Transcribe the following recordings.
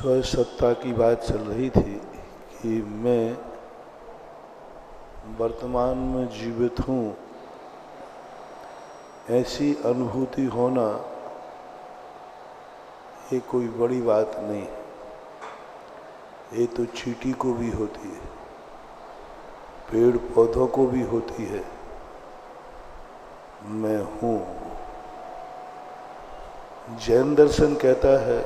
ईश्वर सत्ता की बात चल रही थी कि मैं वर्तमान में जीवित हूँ, ऐसी अनुभूति होना ये कोई बड़ी बात नहीं है। ये तो चींटी को भी होती है, पेड़ पौधों को भी होती है। मैं हूँ। जैन दर्शन कहता है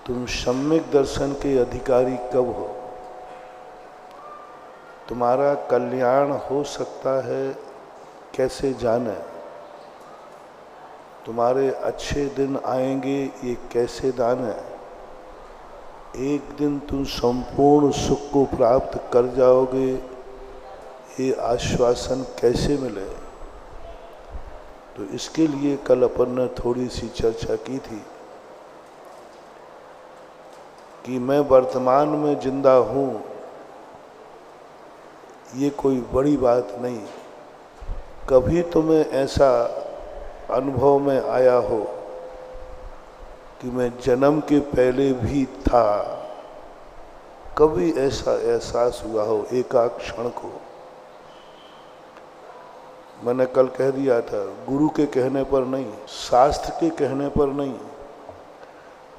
तुम सम्यक दर्शन के अधिकारी कब हो? तुम्हारा कल्याण हो सकता है कैसे जाने? तुम्हारे अच्छे दिन आएंगे ये कैसे जाने? एक दिन तुम संपूर्ण सुख को प्राप्त कर जाओगे ये आश्वासन कैसे मिले? तो इसके लिए कल अपन ने थोड़ी सी चर्चा की थी कि मैं वर्तमान में जिंदा हूँ, ये कोई बड़ी बात नहीं। कभी तुम्हें ऐसा अनुभव में आया हो कि मैं जन्म के पहले भी था? कभी ऐसा एहसास हुआ हो एकाक क्षण को? मैंने कल कह दिया था, गुरु के कहने पर नहीं, शास्त्र के कहने पर नहीं,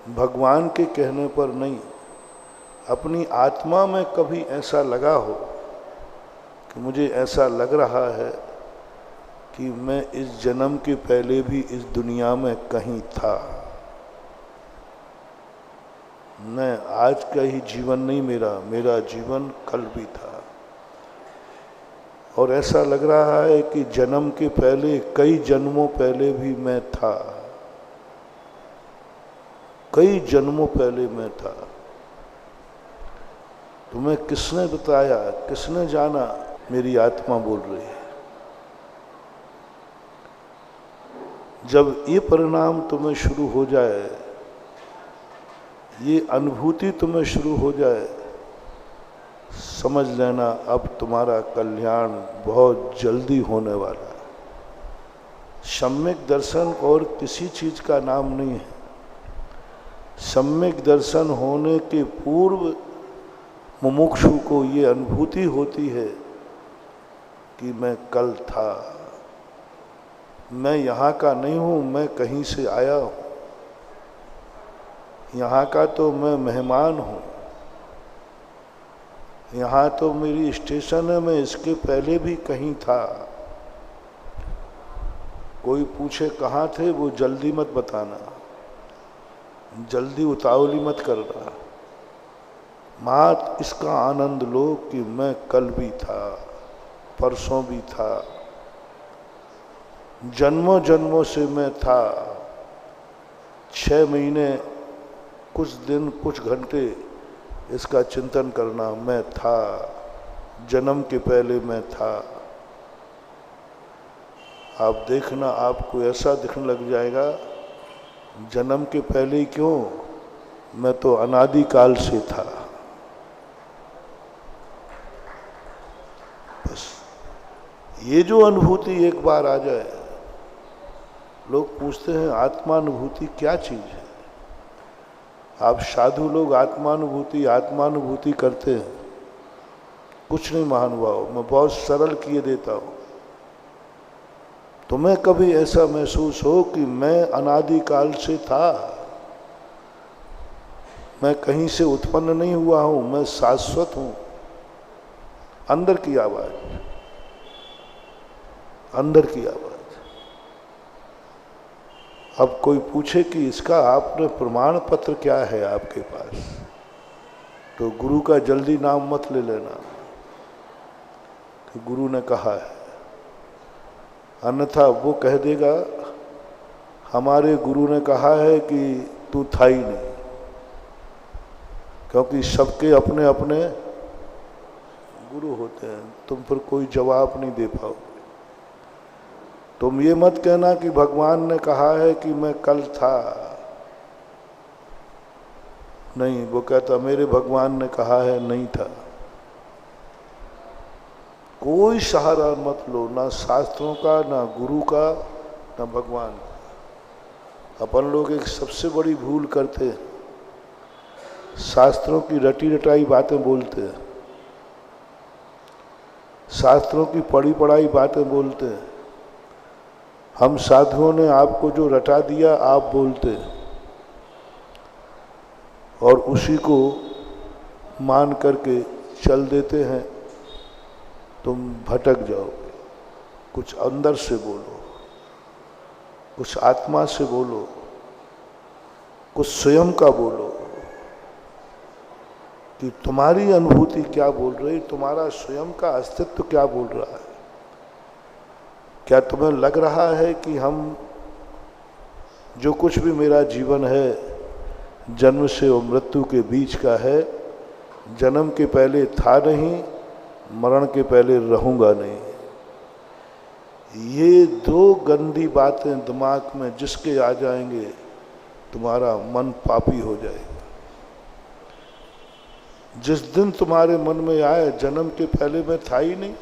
भगवान के कहने पर नहीं, अपनी आत्मा में कभी ऐसा लगा हो कि मुझे ऐसा लग रहा है कि मैं इस जन्म के पहले भी इस दुनिया में कहीं था। मैं आज का ही जीवन नहीं मेरा जीवन कल भी था। और ऐसा लग रहा है कि जन्म के पहले कई जन्मों पहले भी मैं था, कई जन्मों पहले मैं था। तुम्हें किसने बताया, किसने जाना? मेरी आत्मा बोल रही है। जब ये परिणाम तुम्हें शुरू हो जाए, ये अनुभूति तुम्हें शुरू हो जाए, समझ लेना अब तुम्हारा कल्याण बहुत जल्दी होने वाला है। सम्यक दर्शन और किसी चीज का नाम नहीं है। सम्यक दर्शन होने के पूर्व मुमुक्षु को ये अनुभूति होती है कि मैं कल था, मैं यहाँ का नहीं हूँ, मैं कहीं से आया हूँ, यहाँ का तो मैं मेहमान हूँ, यहाँ तो मेरी स्टेशन है, मैं इसके पहले भी कहीं था। कोई पूछे कहाँ थे, वो जल्दी मत बताना, जल्दी उतावली मत करना। मात इसका आनंद लो कि मैं कल भी था, परसों भी था, जन्मों जन्मों से मैं था। 6 महीने, कुछ दिन, कुछ घंटे इसका चिंतन करना, मैं था, जन्म के पहले मैं था। आप देखना, आपको ऐसा दिखने लग जाएगा जन्म के पहले ही क्यों, मैं तो अनादि काल से था। बस ये जो अनुभूति एक बार आ जाए, लोग पूछते हैं आत्मानुभूति क्या चीज है? आप साधु लोग आत्मानुभूति करते हैं। कुछ नहीं महानुभाव, मैं बहुत सरल किए देता हूं। तुम्हें कभी ऐसा महसूस हो कि मैं अनादि काल से था, मैं कहीं से उत्पन्न नहीं हुआ हूं, मैं शाश्वत हूं? अंदर की आवाज, अंदर की आवाज। अब कोई पूछे कि इसका आपने प्रमाण पत्र क्या है आपके पास, तो गुरु का जल्दी नाम मत ले लेना कि गुरु ने कहा है, अन्यथा वो कह देगा हमारे गुरु ने कहा है कि तू था ही नहीं। क्योंकि सबके अपने अपने गुरु होते हैं, तुम फिर कोई जवाब नहीं दे पाओगे। तुम ये मत कहना कि भगवान ने कहा है कि मैं कल था। नहीं, वो कहता मेरे भगवान ने कहा है नहीं था। कोई सहारा मत लो, ना शास्त्रों का, ना गुरु का, ना भगवान का। अपन लोग एक सबसे बड़ी भूल करते हैं, शास्त्रों की रटी रटाई बातें बोलते हैं, शास्त्रों की पढ़ी पढ़ाई बातें बोलते हैं। हम साधुओं ने आपको जो रटा दिया आप बोलते हैं और उसी को मान करके चल देते हैं, तुम भटक जाओगे। कुछ अंदर से बोलो, कुछ आत्मा से बोलो, कुछ स्वयं का बोलो कि तुम्हारी अनुभूति क्या बोल रही, तुम्हारा स्वयं का अस्तित्व क्या बोल रहा है। क्या तुम्हें लग रहा है कि हम जो कुछ भी मेरा जीवन है जन्म से और मृत्यु के बीच का है, जन्म के पहले था नहीं, मरण के पहले रहूंगा नहीं। ये दो गंदी बातें दिमाग में जिसके आ जाएंगे तुम्हारा मन पापी हो जाएगा। जिस दिन तुम्हारे मन में आए जन्म के पहले मैं था ही नहीं,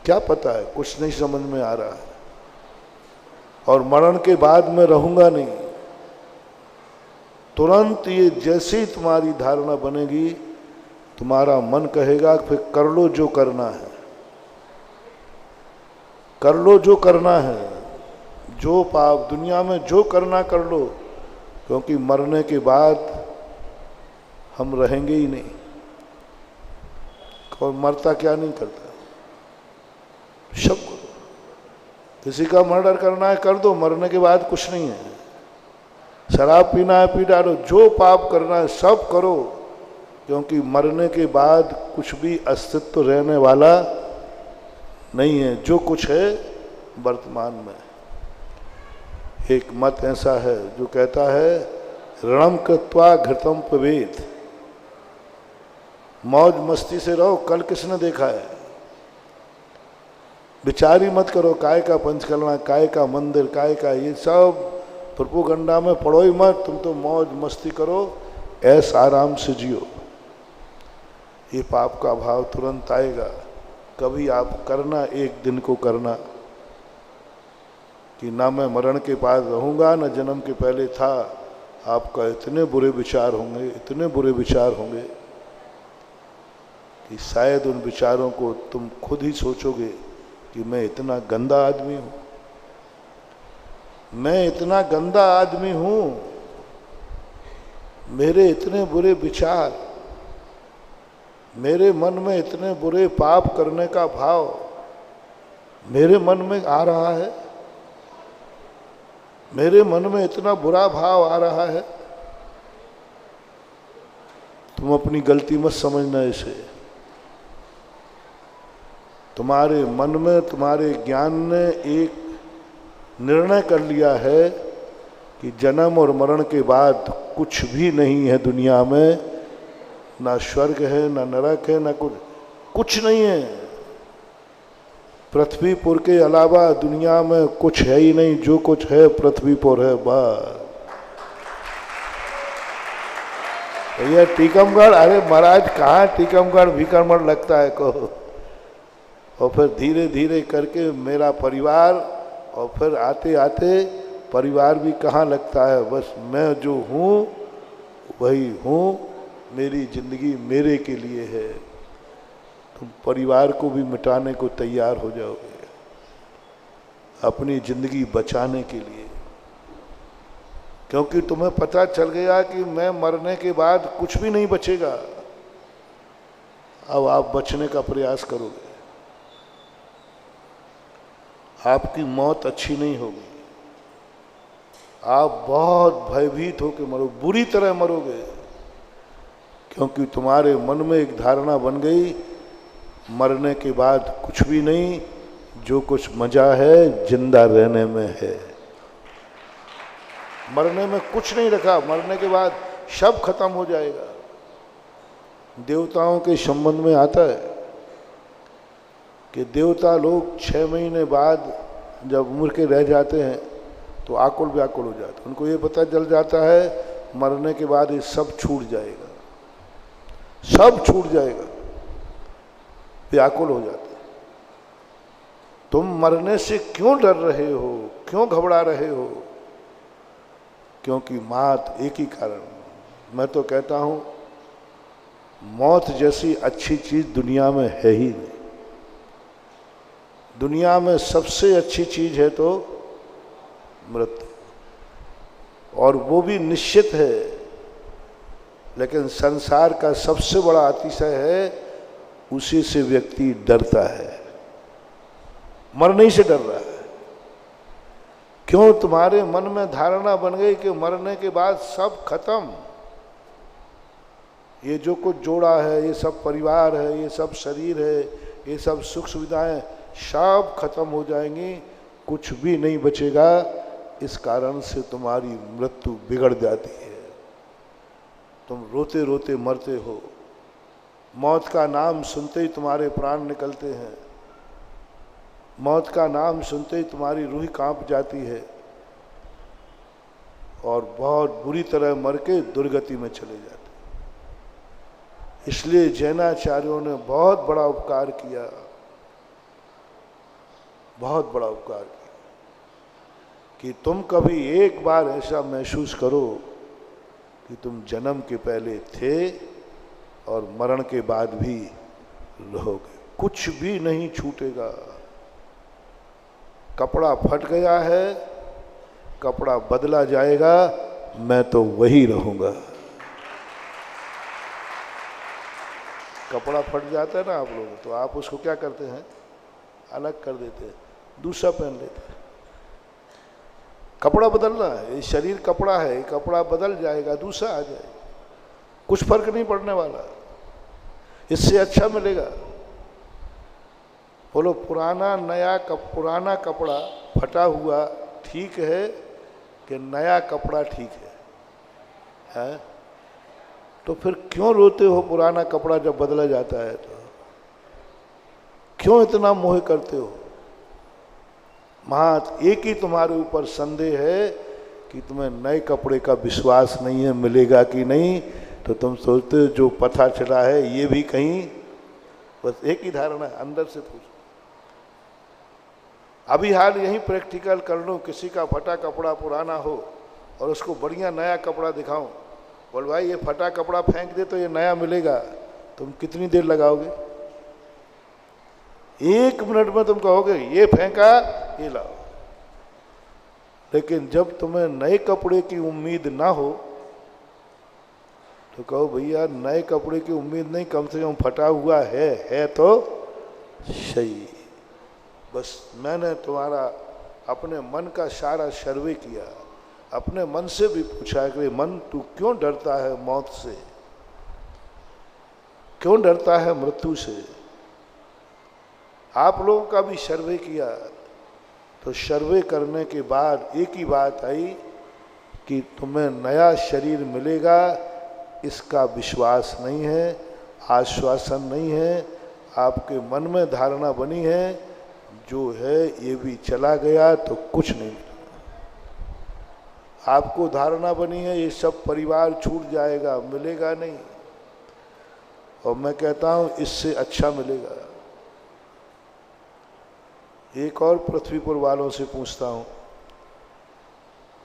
क्या पता है, कुछ नहीं समझ में आ रहा है, और मरण के बाद मैं रहूंगा नहीं, तुरंत ये जैसे ही तुम्हारी धारणा बनेगी तुम्हारा मन कहेगा फिर कर लो जो करना है, कर लो जो करना है, जो पाप दुनिया में जो करना कर लो, क्योंकि मरने के बाद हम रहेंगे ही नहीं। और मरता क्या नहीं करता, सब करो। किसी का मर्डर करना है कर दो, मरने के बाद कुछ नहीं है। शराब पीना है पी डालो, जो पाप करना है सब करो, क्योंकि मरने के बाद कुछ भी अस्तित्व रहने वाला नहीं है। जो कुछ है वर्तमान में। एक मत ऐसा है जो कहता है ऋणम कृत्वा घृतम पवेत, मौज मस्ती से रहो, कल किसने देखा है। विचार ही मत करो, काय का पंचकलना, काय का मंदिर, काय का ये सब प्रोपेगेंडा में पढ़ो ही मत, तुम तो मौज मस्ती करो, ऐस आराम से जियो। ये पाप का भाव तुरंत आएगा। कभी आप करना, एक दिन को करना कि ना मैं मरण के बाद रहूंगा ना जन्म के पहले था। आपका इतने बुरे विचार होंगे, इतने बुरे विचार होंगे कि शायद उन विचारों को तुम खुद ही सोचोगे कि मैं इतना गंदा आदमी हूं, मैं इतना गंदा आदमी हूं, मेरे इतने बुरे विचार, मेरे मन में इतने बुरे पाप करने का भाव मेरे मन में आ रहा है, मेरे मन में इतना बुरा भाव आ रहा है। तुम अपनी गलती मत समझना इसे। तुम्हारे मन में, तुम्हारे ज्ञान ने एक निर्णय कर लिया है कि जन्म और मरण के बाद कुछ भी नहीं है दुनिया में, ना स्वर्ग है, ना नरक है, ना कुछ नहीं है। पृथ्वीपुर के अलावा दुनिया में कुछ है ही नहीं, जो कुछ है पृथ्वीपुर है बस। भैया टीकमगढ़, अरे महाराज कहाँ टीकमगढ़ भीकमगढ़ लगता है को। और फिर धीरे धीरे करके मेरा परिवार, और फिर आते आते परिवार भी कहाँ लगता है, बस मैं जो हूँ वही हूँ, मेरी जिंदगी मेरे के लिए है। तुम परिवार को भी मिटाने को तैयार हो जाओगे अपनी जिंदगी बचाने के लिए, क्योंकि तुम्हें पता चल गया कि मैं मरने के बाद कुछ भी नहीं बचेगा। अब आप बचने का प्रयास करोगे। आपकी मौत अच्छी नहीं होगी, आप बहुत भयभीत होकर मरोगे, बुरी तरह मरोगे, क्योंकि तुम्हारे मन में एक धारणा बन गई मरने के बाद कुछ भी नहीं, जो कुछ मजा है जिंदा रहने में है। मरने में कुछ नहीं रखा, मरने के बाद सब खत्म हो जाएगा। देवताओं के संबंध में आता है कि देवता लोग 6 महीने बाद जब उम्र के रह जाते हैं तो आकुल व्याकुल हो जाते हैं। उनको ये पता चल जाता है मरने के बाद ये सब छूट जाएगा, सब छूट जाएगा, व्याकुल हो जाते हैं। तुम मरने से क्यों डर रहे हो, क्यों घबरा रहे हो? क्योंकि मौत एक ही कारण। मैं तो कहता हूं मौत जैसी अच्छी चीज दुनिया में है ही नहीं। दुनिया में सबसे अच्छी चीज है तो मृत्यु, और वो भी निश्चित है। लेकिन संसार का सबसे बड़ा अतिशय है उसी से व्यक्ति डरता है, मरने से डर रहा है। क्यों? तुम्हारे मन में धारणा बन गई कि मरने के बाद सब खत्म, ये जो कुछ जोड़ा है, ये सब परिवार है, ये सब शरीर है, ये सब सुख सुविधाएं सब खत्म हो जाएंगी, कुछ भी नहीं बचेगा। इस कारण से तुम्हारी मृत्यु बिगड़ जाती है, तुम रोते रोते मरते हो। मौत का नाम सुनते ही तुम्हारे प्राण निकलते हैं, मौत का नाम सुनते ही तुम्हारी रूह कांप जाती है और बहुत बुरी तरह मर के दुर्गति में चले जाते। इसलिए जैनाचार्यों ने बहुत बड़ा उपकार किया, बहुत बड़ा उपकार किया कि तुम कभी एक बार ऐसा महसूस करो कि तुम जन्म के पहले थे और मरण के बाद भी रहोगे, कुछ भी नहीं छूटेगा। कपड़ा फट गया है, कपड़ा बदला जाएगा, मैं तो वही रहूंगा। कपड़ा फट जाता है ना आप लोग, तो आप उसको क्या करते हैं? अलग कर देते हैं, दूसरा पहन लेते हैं। कपड़ा बदलना है, ये शरीर कपड़ा है, कपड़ा बदल जाएगा, दूसरा आ जाएगा, कुछ फर्क नहीं पड़ने वाला, इससे अच्छा मिलेगा। बोलो पुराना नया पुराना कपड़ा फटा हुआ ठीक है कि नया कपड़ा ठीक है? तो फिर क्यों रोते हो पुराना कपड़ा जब बदला जाता है? तो क्यों इतना मोह करते हो? महत एक ही तुम्हारे ऊपर संदेह है कि तुम्हें नए कपड़े का विश्वास नहीं है, मिलेगा कि नहीं। तो तुम सोचते हो जो पता चला है ये भी कहीं, बस एक ही धारणा है, अंदर से पूछो। अभी हाल यही प्रैक्टिकल कर लो, किसी का फटा कपड़ा पुराना हो और उसको बढ़िया नया कपड़ा दिखाऊं, बोल भाई ये फटा कपड़ा फेंक दे तो ये नया मिलेगा, तुम कितनी देर लगाओगे? 1 मिनट में तुम कहोगे ये फेंका, ये लाओ। लेकिन जब तुम्हें नए कपड़े की उम्मीद ना हो तो कहो भैया नए कपड़े की उम्मीद नहीं, कम से कम फटा हुआ है तो सही। बस मैंने तुम्हारा अपने मन का सारा सर्वे किया, अपने मन से भी पूछा कि मन तू क्यों डरता है मौत से, क्यों डरता है मृत्यु से? आप लोगों का भी सर्वे किया, तो सर्वे करने के बाद एक ही बात आई कि तुम्हें नया शरीर मिलेगा इसका विश्वास नहीं है, आश्वासन नहीं है, आपके मन में धारणा बनी है जो है ये भी चला गया तो कुछ नहीं। आपको धारणा बनी है ये सब परिवार छूट जाएगा, मिलेगा नहीं। और मैं कहता हूं इससे अच्छा मिलेगा। एक और पृथ्वीपुर वालों से पूछता हूं,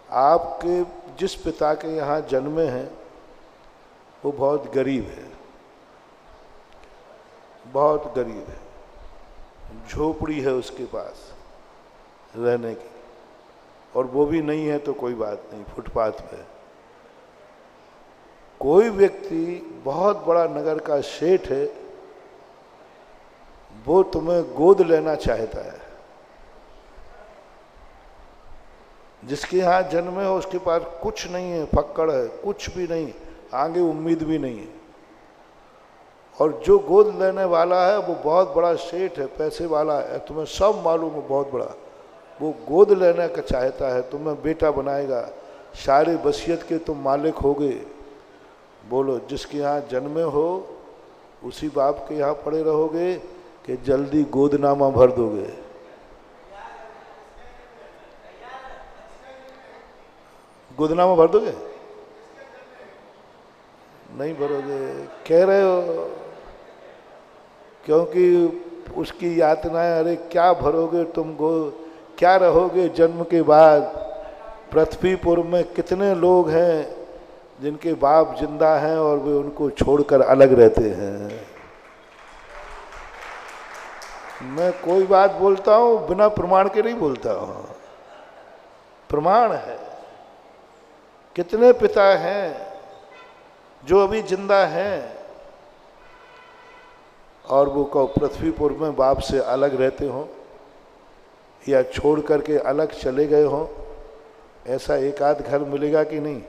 आपके जिस पिता के यहाँ जन्मे हैं वो बहुत गरीब है, बहुत गरीब है, झोपड़ी है उसके पास रहने की, और वो भी नहीं है तो कोई बात नहीं, फुटपाथ पे। कोई व्यक्ति बहुत बड़ा नगर का सेठ है, वो तुम्हें गोद लेना चाहता है। जिसके यहाँ जन्मे हो उसके पास कुछ नहीं है, फक्कड़ है, कुछ भी नहीं, आगे उम्मीद भी नहीं है। और जो गोद लेने वाला है वो बहुत बड़ा सेठ है, पैसे वाला है, तुम्हें सब मालूम है, बहुत बड़ा। वो गोद लेने का चाहता है, तुम्हें बेटा बनाएगा, सारे वसीयत के तुम मालिक होगे। बोलो जिसके यहाँ जन्मे हो उसी बाप के यहाँ पड़े रहोगे कि जल्दी गोदनामा भर दोगे? गोदनामा भर दोगे? नहीं भरोगे, कह रहे हो, क्योंकि उसकी यातनाएं, अरे क्या भरोगे तुम गो, क्या रहोगे जन्म के बाद। पृथ्वीपुर में कितने लोग हैं जिनके बाप जिंदा हैं और वे उनको छोड़कर अलग रहते हैं। मैं कोई बात बोलता हूं बिना प्रमाण के नहीं बोलता हूं, प्रमाण है। कितने पिता हैं जो अभी जिंदा हैं और वो पृथ्वीपुर में बाप से अलग रहते हों या छोड़ करके अलग चले गए हों। ऐसा एक आध घर मिलेगा कि नहीं?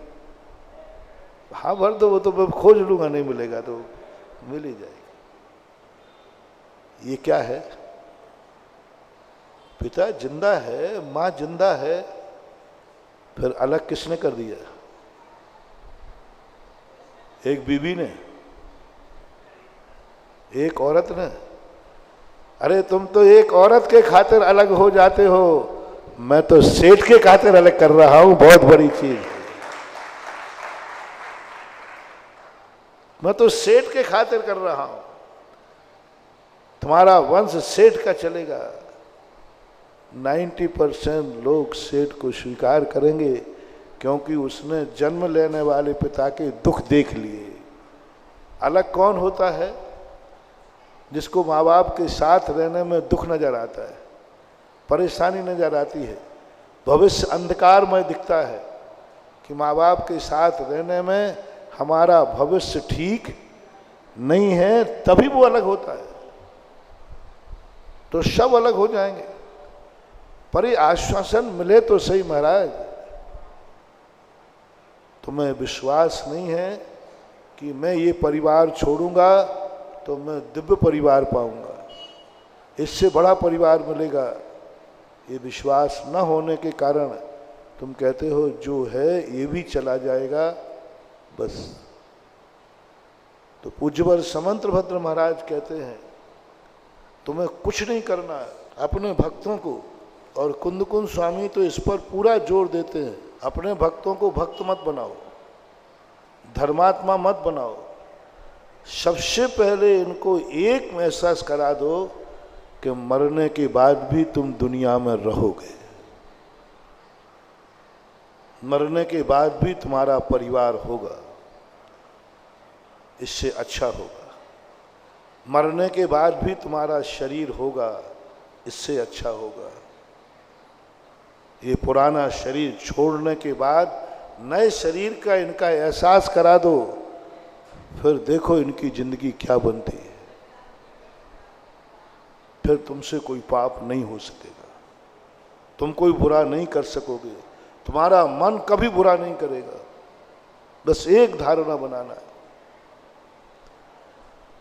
हाँ भर दो, वो तो मैं खोज लूंगा, नहीं मिलेगा तो मिल ही जाएगा। ये क्या है? पिता जिंदा है, माँ जिंदा है, फिर अलग किसने कर दिया? एक बीवी ने, एक औरत ने। अरे तुम तो एक औरत के खातिर अलग हो जाते हो, मैं तो सेठ के खातिर अलग कर रहा हूं, बहुत बड़ी चीज। मैं तो सेठ के खातिर कर रहा हूं, तुम्हारा वंश सेठ का चलेगा। 90% लोग सेठ को स्वीकार करेंगे क्योंकि उसने जन्म लेने वाले पिता के दुख देख लिए। अलग कौन होता है? जिसको माँ बाप के साथ रहने में दुख नजर आता है, परेशानी नजर आती है, भविष्य अंधकारमय दिखता है कि माँ बाप के साथ रहने में हमारा भविष्य ठीक नहीं है, तभी वो अलग होता है। तो सब अलग हो जाएंगे, पर ये आश्वासन मिले तो सही महाराज। तुम्हें विश्वास नहीं है कि मैं ये परिवार छोड़ूंगा तो मैं दिव्य परिवार पाऊंगा, इससे बड़ा परिवार मिलेगा। ये विश्वास न होने के कारण तुम कहते हो जो है ये भी चला जाएगा बस। तो पूज्यवर समंतभद्र महाराज कहते हैं तुम्हें कुछ नहीं करना है, अपने भक्तों को, और कुंदकुंद स्वामी तो इस पर पूरा जोर देते हैं, अपने भक्तों को भक्त मत बनाओ, धर्मात्मा मत बनाओ। सबसे पहले इनको एक एहसास करा दो कि मरने के बाद भी तुम दुनिया में रहोगे, मरने के बाद भी तुम्हारा परिवार होगा, इससे अच्छा होगा। मरने के बाद भी तुम्हारा शरीर होगा, इससे अच्छा होगा। ये पुराना शरीर छोड़ने के बाद नए शरीर का इनका एहसास करा दो, फिर देखो इनकी जिंदगी क्या बनती है। फिर तुमसे कोई पाप नहीं हो सकेगा, तुम कोई बुरा नहीं कर सकोगे, तुम्हारा मन कभी बुरा नहीं करेगा। बस एक धारणा बनाना है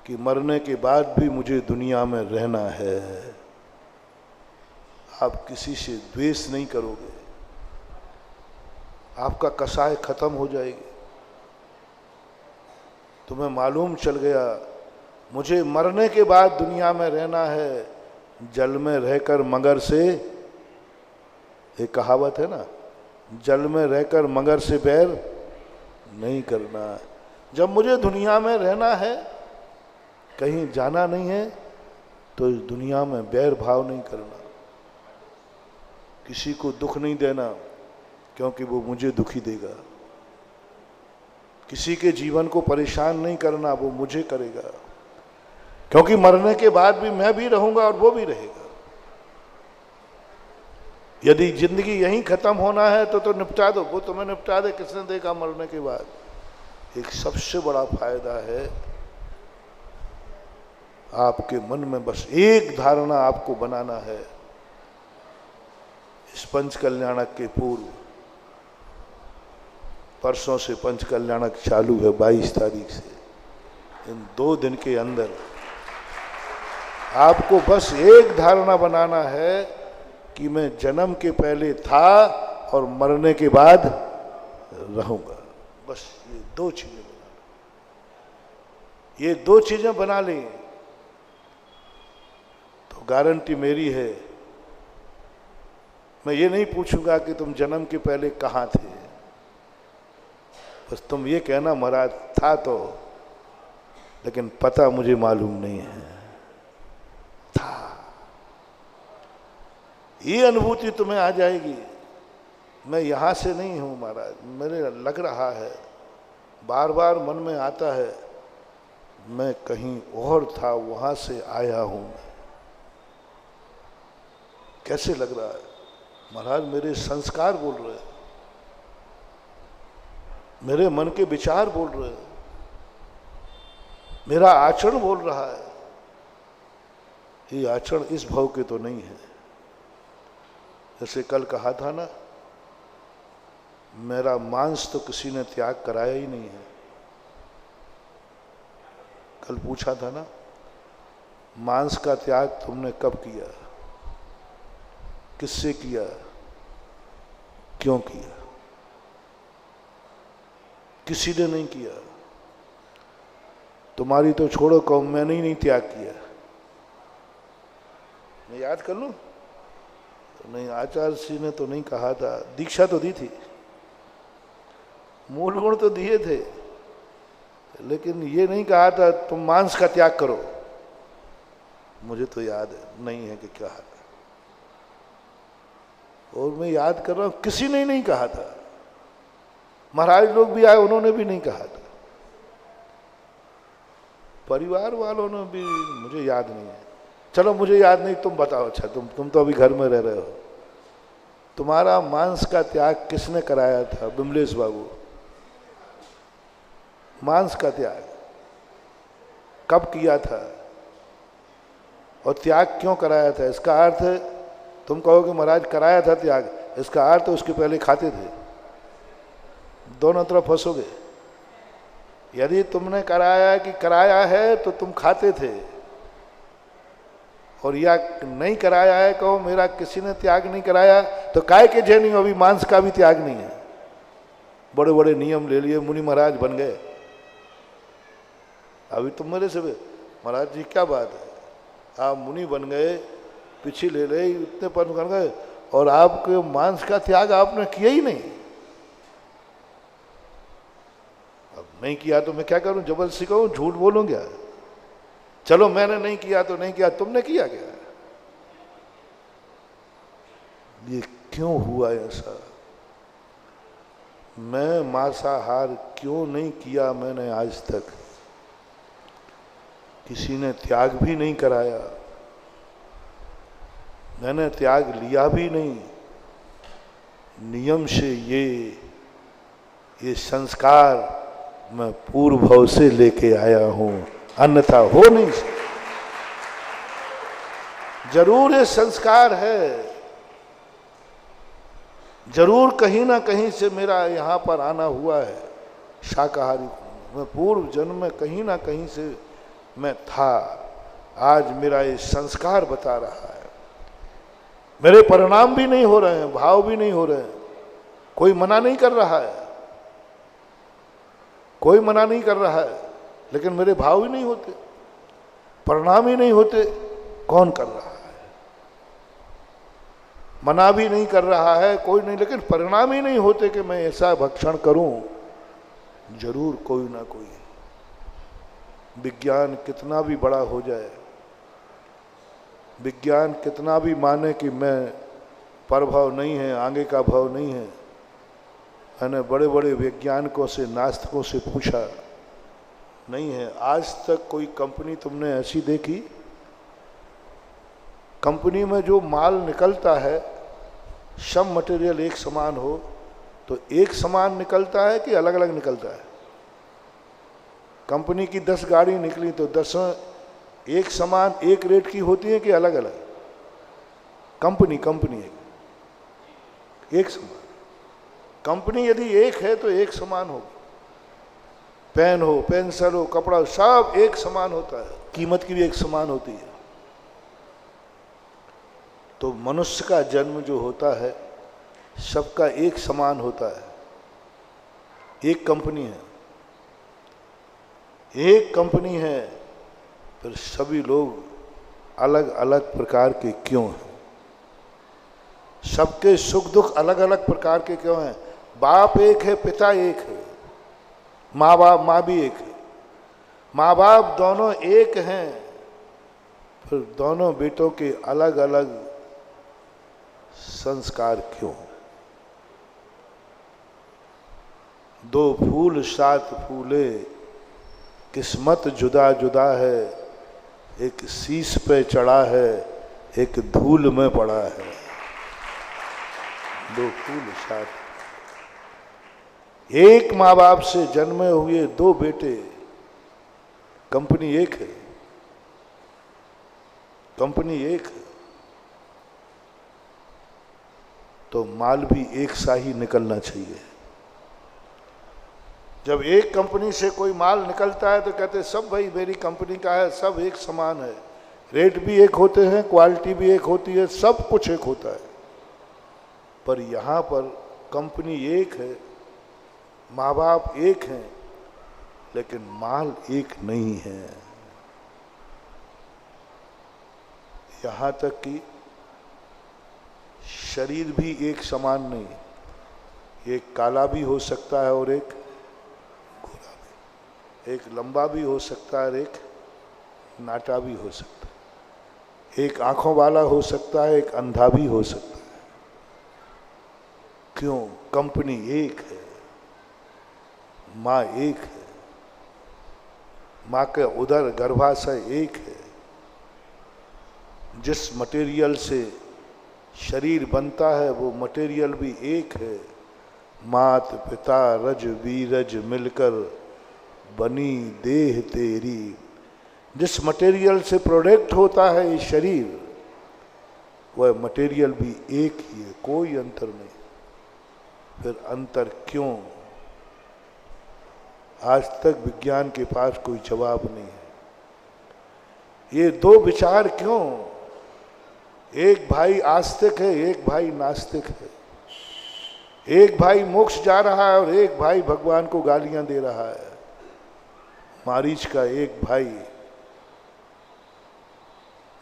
कि मरने के बाद भी मुझे दुनिया में रहना है। आप किसी से द्वेष नहीं करोगे, आपका कसाय खत्म हो जाएगी। तुम्हें मालूम चल गया मुझे मरने के बाद दुनिया में रहना है, जल में रहकर मगर से, एक कहावत है ना, जल में रहकर मगर से बैर नहीं करना। जब मुझे दुनिया में रहना है, कहीं जाना नहीं है, तो इस दुनिया में बैर भाव नहीं करना, किसी को दुख नहीं देना क्योंकि वो मुझे दुखी देगा, किसी के जीवन को परेशान नहीं करना, वो मुझे करेगा, क्योंकि मरने के बाद भी मैं भी रहूंगा और वो भी रहेगा। यदि जिंदगी यहीं खत्म होना है तो निपटा दो, वो तुम्हें निपटा दे, किसने देखा मरने के बाद। एक सबसे बड़ा फायदा है आपके मन में बस एक धारणा आपको बनाना है। इस पंच कल्याणक के पूर्व, परसों से पंच कल्याणक चालू है 22 तारीख से, इन 2 दिन के अंदर आपको बस एक धारणा बनाना है कि मैं जन्म के पहले था और मरने के बाद रहूंगा। बस ये 2 चीजें बना, ये 2 चीजें बना लें तो गारंटी मेरी है, मैं ये नहीं पूछूंगा कि तुम जन्म के पहले कहाँ थे, बस तुम ये कहना महाराज था तो, लेकिन पता मुझे मालूम नहीं है, था। ये अनुभूति तुम्हें आ जाएगी, मैं यहाँ से नहीं हूँ महाराज, मेरे लग रहा है, बार बार मन में आता है मैं कहीं और था, वहाँ से आया हूँ। कैसे लग रहा है महाराज? मेरे संस्कार बोल रहे हैं, मेरे मन के विचार बोल रहे हैं, मेरा आचरण बोल रहा है। ये आचरण इस भाव के तो नहीं है। जैसे कल कहा था ना, मेरा मांस तो किसी ने त्याग कराया ही नहीं है। कल पूछा था ना, मांस का त्याग तुमने कब किया, किससे किया, क्यों किया? किसी ने नहीं किया। तुम्हारी तो छोड़ो, कहो मैंने ही नहीं त्याग किया। मैं याद कर लूं? तो नहीं, आचार्य जी ने तो नहीं कहा था, दीक्षा तो दी थी, मूल गुण तो दिए थे, लेकिन ये नहीं कहा था तुम मांस का त्याग करो। मुझे तो याद है नहीं है कि क्या है, और मैं याद कर रहा हूं किसी ने नहीं कहा था। महाराज लोग भी आए, उन्होंने भी नहीं कहा था, परिवार वालों ने भी, मुझे याद नहीं है। चलो मुझे याद नहीं, तुम बताओ। अच्छा तुम तो अभी घर में रह रहे हो। तुम्हारा मांस का त्याग किसने कराया था? बिमलेश बाबू। मांस का त्याग कब किया था और त्याग क्यों कराया था? इसका अर्थ तुम कहोगे महाराज कराया था त्याग, इसका अर्थ उसके पहले खाते थे। दोनों तरफ फंसोगे। यदि तुमने कराया कि कराया है तो तुम खाते थे, और या नहीं कराया है कहो मेरा किसी ने त्याग नहीं कराया, तो काय के जे नहीं, अभी मांस का भी त्याग नहीं है। बड़े बड़े नियम ले लिए, मुनि महाराज बन गए। अभी तुम मेरे से महाराज जी क्या बात है, आप मुनि बन गए, पीछे ले ले, इतने पद बन गए, और आपके मांस का त्याग आपने किया ही नहीं। अब नहीं किया तो मैं क्या करूं? जबरदस्ती कहूं, झूठ बोलूं क्या? चलो मैंने नहीं किया तो नहीं किया, तुमने किया क्या? ये क्यों हुआ ऐसा? मैं मांसाहार क्यों नहीं किया मैंने आज तक? किसी ने त्याग भी नहीं कराया, मैंने त्याग लिया भी नहीं। नियम से ये संस्कार मैं पूर्व भाव से लेके आया हूं, अन्यथा हो नहीं सकता। जरूर ये संस्कार है, जरूर कहीं ना कहीं से मेरा यहाँ पर आना हुआ है। शाकाहारी मैं पूर्व जन्म में कहीं ना कहीं से मैं था। आज मेरा ये संस्कार बता रहा है। मेरे परिणाम भी नहीं हो रहे हैं, भाव भी नहीं हो रहे हैं, कोई मना नहीं कर रहा है, कोई मना नहीं कर रहा है, लेकिन मेरे भाव ही नहीं होते, परिणाम ही नहीं होते। कौन कर रहा है? मना भी नहीं कर रहा है कोई नहीं, लेकिन परिणाम ही नहीं होते कि मैं ऐसा भक्षण करूं। जरूर कोई ना कोई। विज्ञान कितना भी बड़ा हो जाए, विज्ञान कितना भी माने कि मैं परभाव नहीं है, आगे का भाव नहीं है। मैंने बड़े बड़े वैज्ञानिकों से, नास्तिकों से पूछा, नहीं है। आज तक कोई कंपनी तुमने ऐसी देखी? कंपनी में जो माल निकलता है, सब मटेरियल एक समान हो, तो एक समान निकलता है कि अलग अलग निकलता है? कंपनी की 10 गाड़ी निकली तो 10 एक समान एक रेट की होती है कि अलग अलग? कंपनी एक समान। कंपनी यदि एक है तो एक समान हो, पेन हो, पेंसिल हो, कपड़ा, सब एक समान होता है, कीमत की भी एक समान होती है। तो मनुष्य का जन्म जो होता है सबका एक समान होता है। एक कंपनी है, एक कंपनी है, फिर सभी लोग अलग अलग प्रकार के क्यों हैं? सबके सुख दुख अलग अलग प्रकार के क्यों हैं? बाप एक है, पिता एक है, माँ भी एक है, माँ बाप दोनों एक हैं, फिर दोनों बेटों के अलग अलग संस्कार क्यों? दो फूल सात फूले, किस्मत जुदा जुदा है, एक शीश पे चढ़ा है, एक धूल में पड़ा है। दो फूल सात, एक माँ बाप से जन्मे हुए दो बेटे, कंपनी एक है, कंपनी एक है, तो माल भी एक सा ही निकलना चाहिए। जब एक कंपनी से कोई माल निकलता है तो कहते सब भाई मेरी कंपनी का है, सब एक समान है, रेट भी एक होते हैं, क्वालिटी भी एक होती है, सब कुछ एक होता है। पर यहाँ पर कंपनी एक है, माँ बाप एक हैं, लेकिन माल एक नहीं है। यहाँ तक कि शरीर भी एक समान नहीं, एक काला भी हो सकता है और एक गोरा भी, एक लंबा भी हो सकता है और एक नाटा भी हो सकता है, एक आंखों वाला हो सकता है, एक अंधा भी हो सकता है। क्यों? कंपनी एक है, माँ एक है, माँ के उदर गर्भाशय एक है। जिस मटेरियल से शरीर बनता है वो मटेरियल भी एक है। मात पिता रज बीरज मिलकर बनी देह तेरी। जिस मटेरियल से प्रोडक्ट होता है ये शरीर, वह मटेरियल भी एक ही है, कोई अंतर नहीं। फिर अंतर क्यों? आज तक विज्ञान के पास कोई जवाब नहीं है। ये दो विचार क्यों? एक भाई आस्तिक है, एक भाई नास्तिक है। एक भाई मोक्ष जा रहा है और एक भाई भगवान को गालियां दे रहा है। मारीच का एक भाई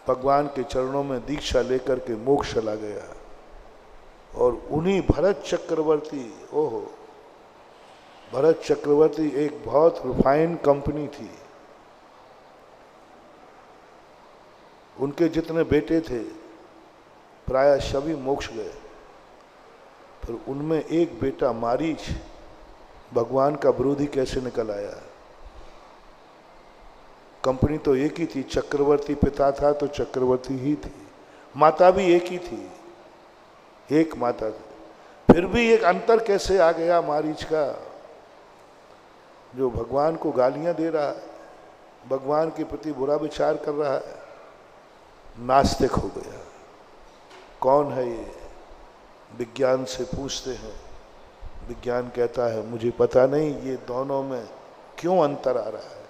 भगवान के चरणों में दीक्षा लेकर के मोक्ष चला गया, और उन्हीं भरत चक्रवर्ती, ओहो, भरत चक्रवर्ती एक बहुत रिफाइंड कंपनी थी। उनके जितने बेटे थे प्राय सभी मोक्ष गए, पर उनमें एक बेटा मारीच भगवान का विरोधी कैसे निकल आया? कंपनी तो एक ही थी, चक्रवर्ती पिता था तो चक्रवर्ती ही थी, माता भी एक ही थी, एक माता थी। फिर भी एक अंतर कैसे आ गया मारीच का? जो भगवान को गालियां दे रहा है, भगवान के प्रति बुरा विचार कर रहा है, नास्तिक हो गया। कौन है ये? विज्ञान से पूछते हैं, विज्ञान कहता है मुझे पता नहीं ये दोनों में क्यों अंतर आ रहा है।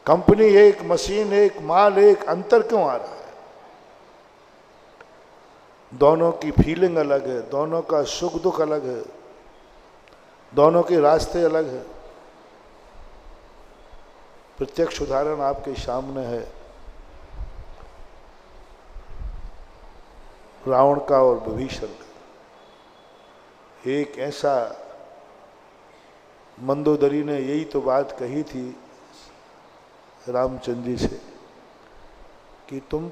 कंपनी एक, मशीन एक, माल एक, अंतर क्यों आ रहा है? दोनों की फीलिंग अलग है, दोनों का सुख दुख अलग है, दोनों के रास्ते अलग है। प्रत्यक्ष उदाहरण आपके सामने है, रावण का और विभीषण का। एक ऐसा, मंदोदरी ने यही तो बात कही थी रामचंद्र जी से कि तुम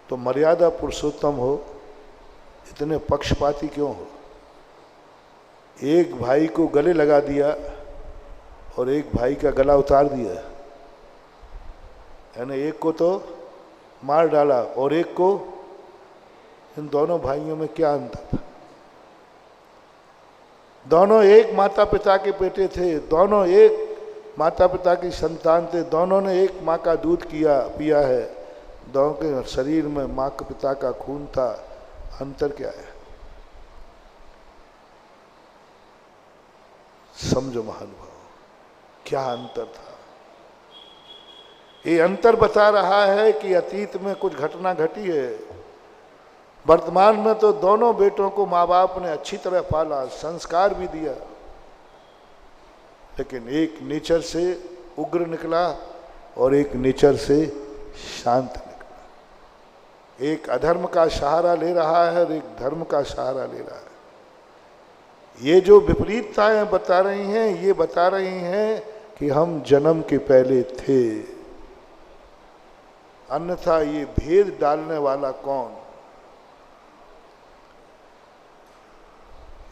तो मर्यादा पुरुषोत्तम हो, इतने पक्षपाती क्यों हो? एक भाई को गले लगा दिया और एक भाई का गला उतार दिया, यानी एक को तो मार डाला और एक को। इन दोनों भाइयों में क्या अंतर था? दोनों एक माता पिता के बेटे थे, दोनों एक माता पिता की संतान थे, दोनों ने एक माँ का दूध पिया है, दोनों के शरीर में माँ के पिता का खून था। अंतर क्या है? समझो महानुभाव, क्या अंतर था? ये अंतर बता रहा है कि अतीत में कुछ घटना घटी है। वर्तमान में तो दोनों बेटों को माँ बाप ने अच्छी तरह पाला, संस्कार भी दिया, लेकिन एक नेचर से उग्र निकला और एक नेचर से शांत निकला। एक अधर्म का सहारा ले रहा है और एक धर्म का सहारा ले रहा है। ये जो विपरीतताएं बता रही हैं, ये बता रही हैं कि हम जन्म के पहले थे, अन्यथा ये भेद डालने वाला कौन?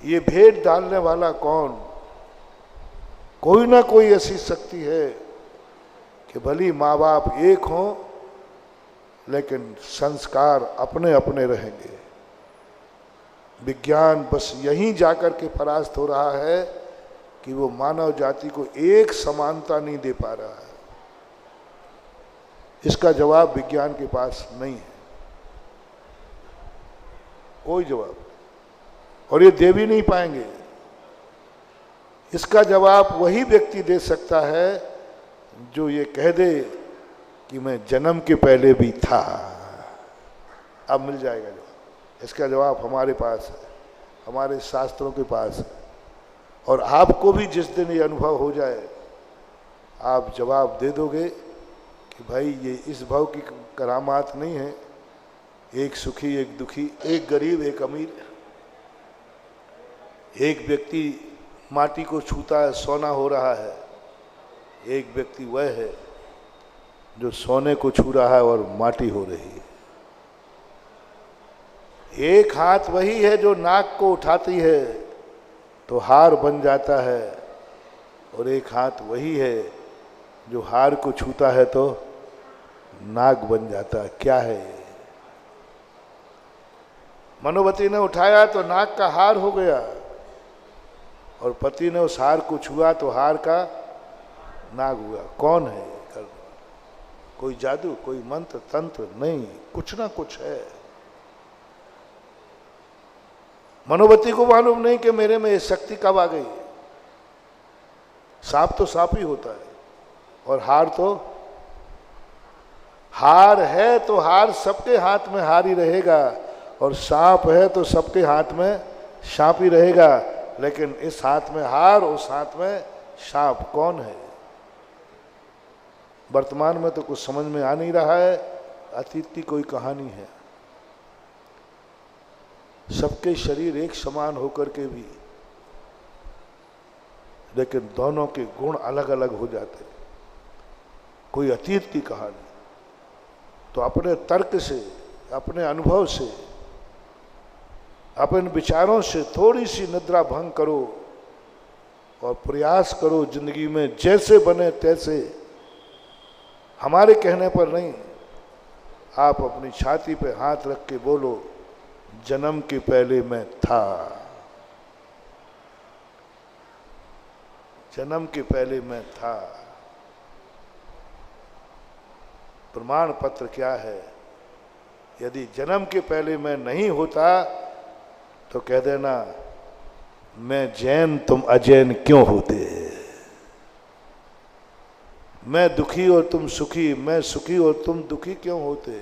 ये भेद डालने वाला कौन? कोई ना कोई ऐसी शक्ति है कि भली माँ बाप एक हों लेकिन संस्कार अपने अपने रहेंगे। विज्ञान बस यहीं जाकर के परास्त हो रहा है कि वो मानव जाति को एक समानता नहीं दे पा रहा है। इसका जवाब विज्ञान के पास नहीं है, कोई जवाब, और ये दे भी नहीं पाएंगे। इसका जवाब वही व्यक्ति दे सकता है जो ये कह दे कि मैं जन्म के पहले भी था। अब मिल जाएगा जवाब। इसका जवाब हमारे पास है, हमारे शास्त्रों के पास है। और आपको भी जिस दिन ये अनुभव हो जाए, आप जवाब दे दोगे कि भाई ये इस भाव की करामात नहीं है, एक सुखी एक दुखी, एक गरीब एक अमीर। एक व्यक्ति माटी को छूता है, सोना हो रहा है। एक व्यक्ति वह है जो सोने को छू रहा है और माटी हो रही है। एक हाथ वही है जो नाक को उठाती है तो हार बन जाता है, और एक हाथ वही है जो हार को छूता है तो नाक बन जाता है। क्या है ये? मनोवती ने उठाया तो नाक का हार हो गया, और पति ने उस हार को छुआ तो हार का नाग हुआ। कौन है ये करने वाला? कोई जादू, कोई मंत्र तंत्र नहीं, कुछ ना कुछ है। मनोवती को मालूम नहीं कि मेरे में ये शक्ति कब आ गई। सांप तो सांप ही होता है, और हार तो हार है, तो हार सबके हाथ में हार ही रहेगा, और सांप है तो सबके हाथ में सांप ही रहेगा। लेकिन इस हाथ में हार, उस हाथ में सांप, कौन है? वर्तमान में तो कुछ समझ में आ नहीं रहा है, अतीत की कोई कहानी है। सबके शरीर एक समान होकर के भी, लेकिन दोनों के गुण अलग अलग हो जाते। कोई अतीत की कहानी। तो अपने तर्क से, अपने अनुभव से, अपने विचारों से थोड़ी सी निद्रा भंग करो और प्रयास करो जिंदगी में जैसे बने तैसे। हमारे कहने पर नहीं, आप अपनी छाती पे हाथ रख के बोलो, जन्म के पहले मैं था। जन्म के पहले मैं था। प्रमाण पत्र क्या है? यदि जन्म के पहले मैं नहीं होता तो कह देना, मैं जैन तुम अजैन क्यों होते? मैं दुखी और तुम सुखी, मैं सुखी और तुम दुखी क्यों होते?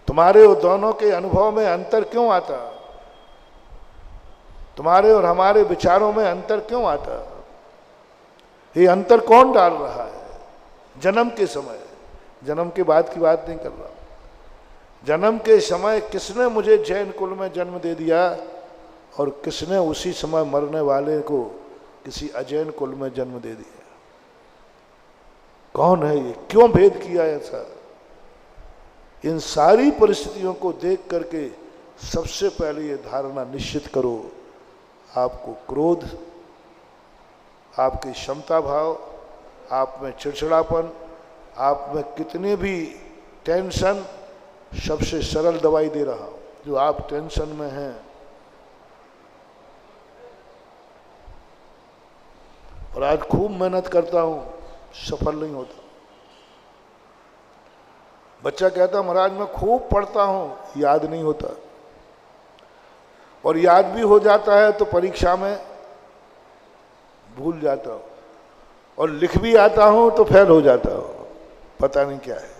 तुम्हारे और दोनों के अनुभव में अंतर क्यों आता? तुम्हारे और हमारे विचारों में अंतर क्यों आता? ये अंतर कौन डाल रहा है? जन्म के समय, जन्म के बाद की बात नहीं कर रहा। जन्म के समय किसने मुझे जैन कुल में जन्म दे दिया, और किसने उसी समय मरने वाले को किसी अजैन कुल में जन्म दे दिया? कौन है ये? क्यों भेद किया ऐसा? इन सारी परिस्थितियों को देख करके सबसे पहले ये धारणा निश्चित करो, आपको क्रोध, आपकी क्षमता भाव, आप में चिड़चिड़ापन, आप में कितने भी टेंशन, सबसे सरल दवाई दे रहा हूं। जो आप टेंशन में हैं और आज खूब मेहनत करता हूं, सफल नहीं होता। बच्चा कहता महाराज मैं खूब पढ़ता हूं, याद नहीं होता, और याद भी हो जाता है तो परीक्षा में भूल जाता हूं, और लिख भी आता हूं तो फेल हो जाता हूं। पता नहीं क्या है।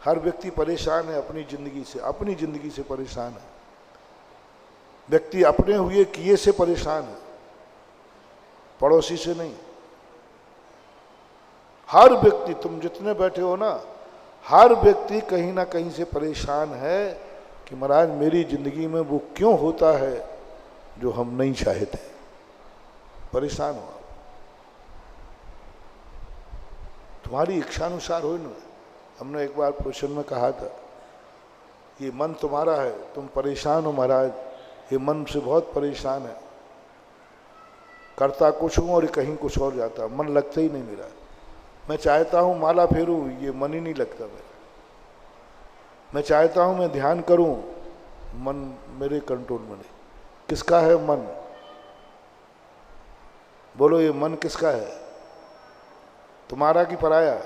हर व्यक्ति परेशान है अपनी जिंदगी से, अपनी जिंदगी से परेशान है। व्यक्ति अपने हुए किए से परेशान है, पड़ोसी से नहीं। हर व्यक्ति, तुम जितने बैठे हो ना, हर व्यक्ति कहीं ना कहीं से परेशान है कि महाराज मेरी जिंदगी में वो क्यों होता है जो हम नहीं चाहते। परेशान हो, तुम्हारी इच्छानुसार हो ना। हमने एक बार प्रवचन में कहा था, ये मन तुम्हारा है, तुम परेशान हो महाराज, ये मन से बहुत परेशान है, करता कुछ हूँ और कहीं कुछ और जाता, मन लगता ही नहीं मेरा। मैं चाहता हूँ माला फेरूँ, ये मन ही नहीं लगता मेरा। मैं चाहता हूँ मैं ध्यान करूँ, मन मेरे कंट्रोल में नहीं। किसका है मन? बोलो ये मन किसका है? तुम्हारा कि पराया?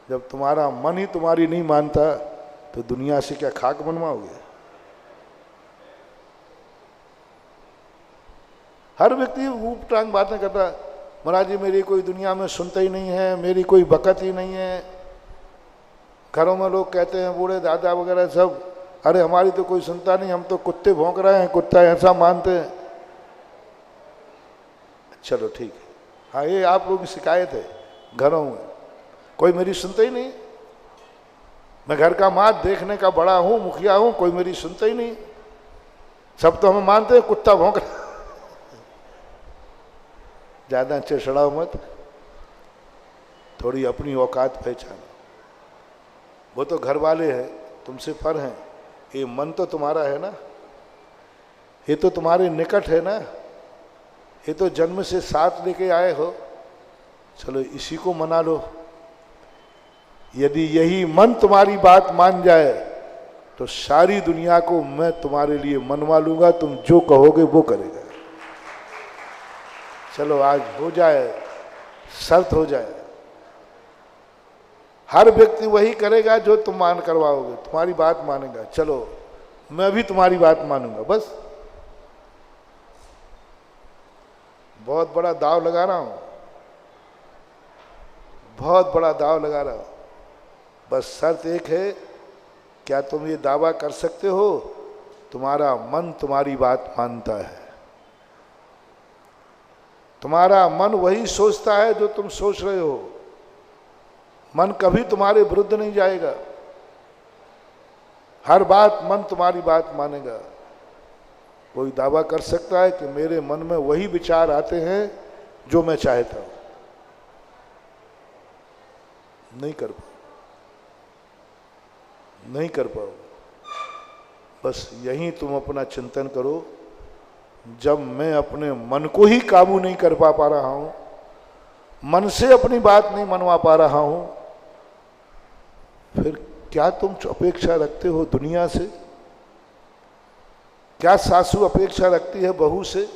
जब तुम्हारा मन ही तुम्हारी नहीं मानता तो दुनिया से क्या खाक बनवाओगे? हर व्यक्ति ऊप टांग बातें करता, महाराज जी मेरी कोई दुनिया में सुनता ही नहीं है, मेरी कोई बकत ही नहीं है। घरों में लोग कहते हैं, बूढ़े दादा वगैरह सब, अरे हमारी तो कोई सुनता नहीं, हम तो कुत्ते भौंक रहे हैं, कुत्ता ऐसा मानते हैं। चलो ठीक है, हाँ ये आप लोगों की शिकायत है घरों में, कोई मेरी सुनता ही नहीं। मैं घर का माँ देखने का बड़ा हूँ, मुखिया हूँ, कोई मेरी सुनता ही नहीं। सब तो हमें मानते हैं कुत्ता भौंक रहा। ज्यादा चिड़चिड़ाओ मत, थोड़ी अपनी औकात पहचानो। वो तो घर वाले हैं, तुमसे पर हैं। ये मन तो तुम्हारा है ना, ये तो तुम्हारे निकट है ना, ये तो जन्म से साथ लेके आए हो। चलो इसी को मना लो। यदि यही मन तुम्हारी बात मान जाए तो सारी दुनिया को मैं तुम्हारे लिए मनवा लूंगा, तुम जो कहोगे वो करेगा। चलो आज हो जाए, शर्त हो जाए, हर व्यक्ति वही करेगा जो तुम मान करवाओगे, तुम्हारी बात मानेगा। चलो मैं भी तुम्हारी बात मानूंगा, बस। बहुत बड़ा दाव लगा रहा हूं, बहुत बड़ा दाव लगा रहा हूं। बस शर्त एक है, क्या तुम ये दावा कर सकते हो तुम्हारा मन तुम्हारी बात मानता है? तुम्हारा मन वही सोचता है जो तुम सोच रहे हो। मन कभी तुम्हारे विरुद्ध नहीं जाएगा, हर बात मन तुम्हारी बात मानेगा। कोई दावा कर सकता है कि मेरे मन में वही विचार आते हैं जो मैं चाहता हूं? नहीं कर पाओ, नहीं कर पाओ। बस यही तुम अपना चिंतन करो। जब मैं अपने मन को ही काबू नहीं कर पा रहा हूं, मन से अपनी बात नहीं मनवा पा रहा हूं, फिर क्या तुम अपेक्षा रखते हो दुनिया से? क्या सासू अपेक्षा रखती है बहू से?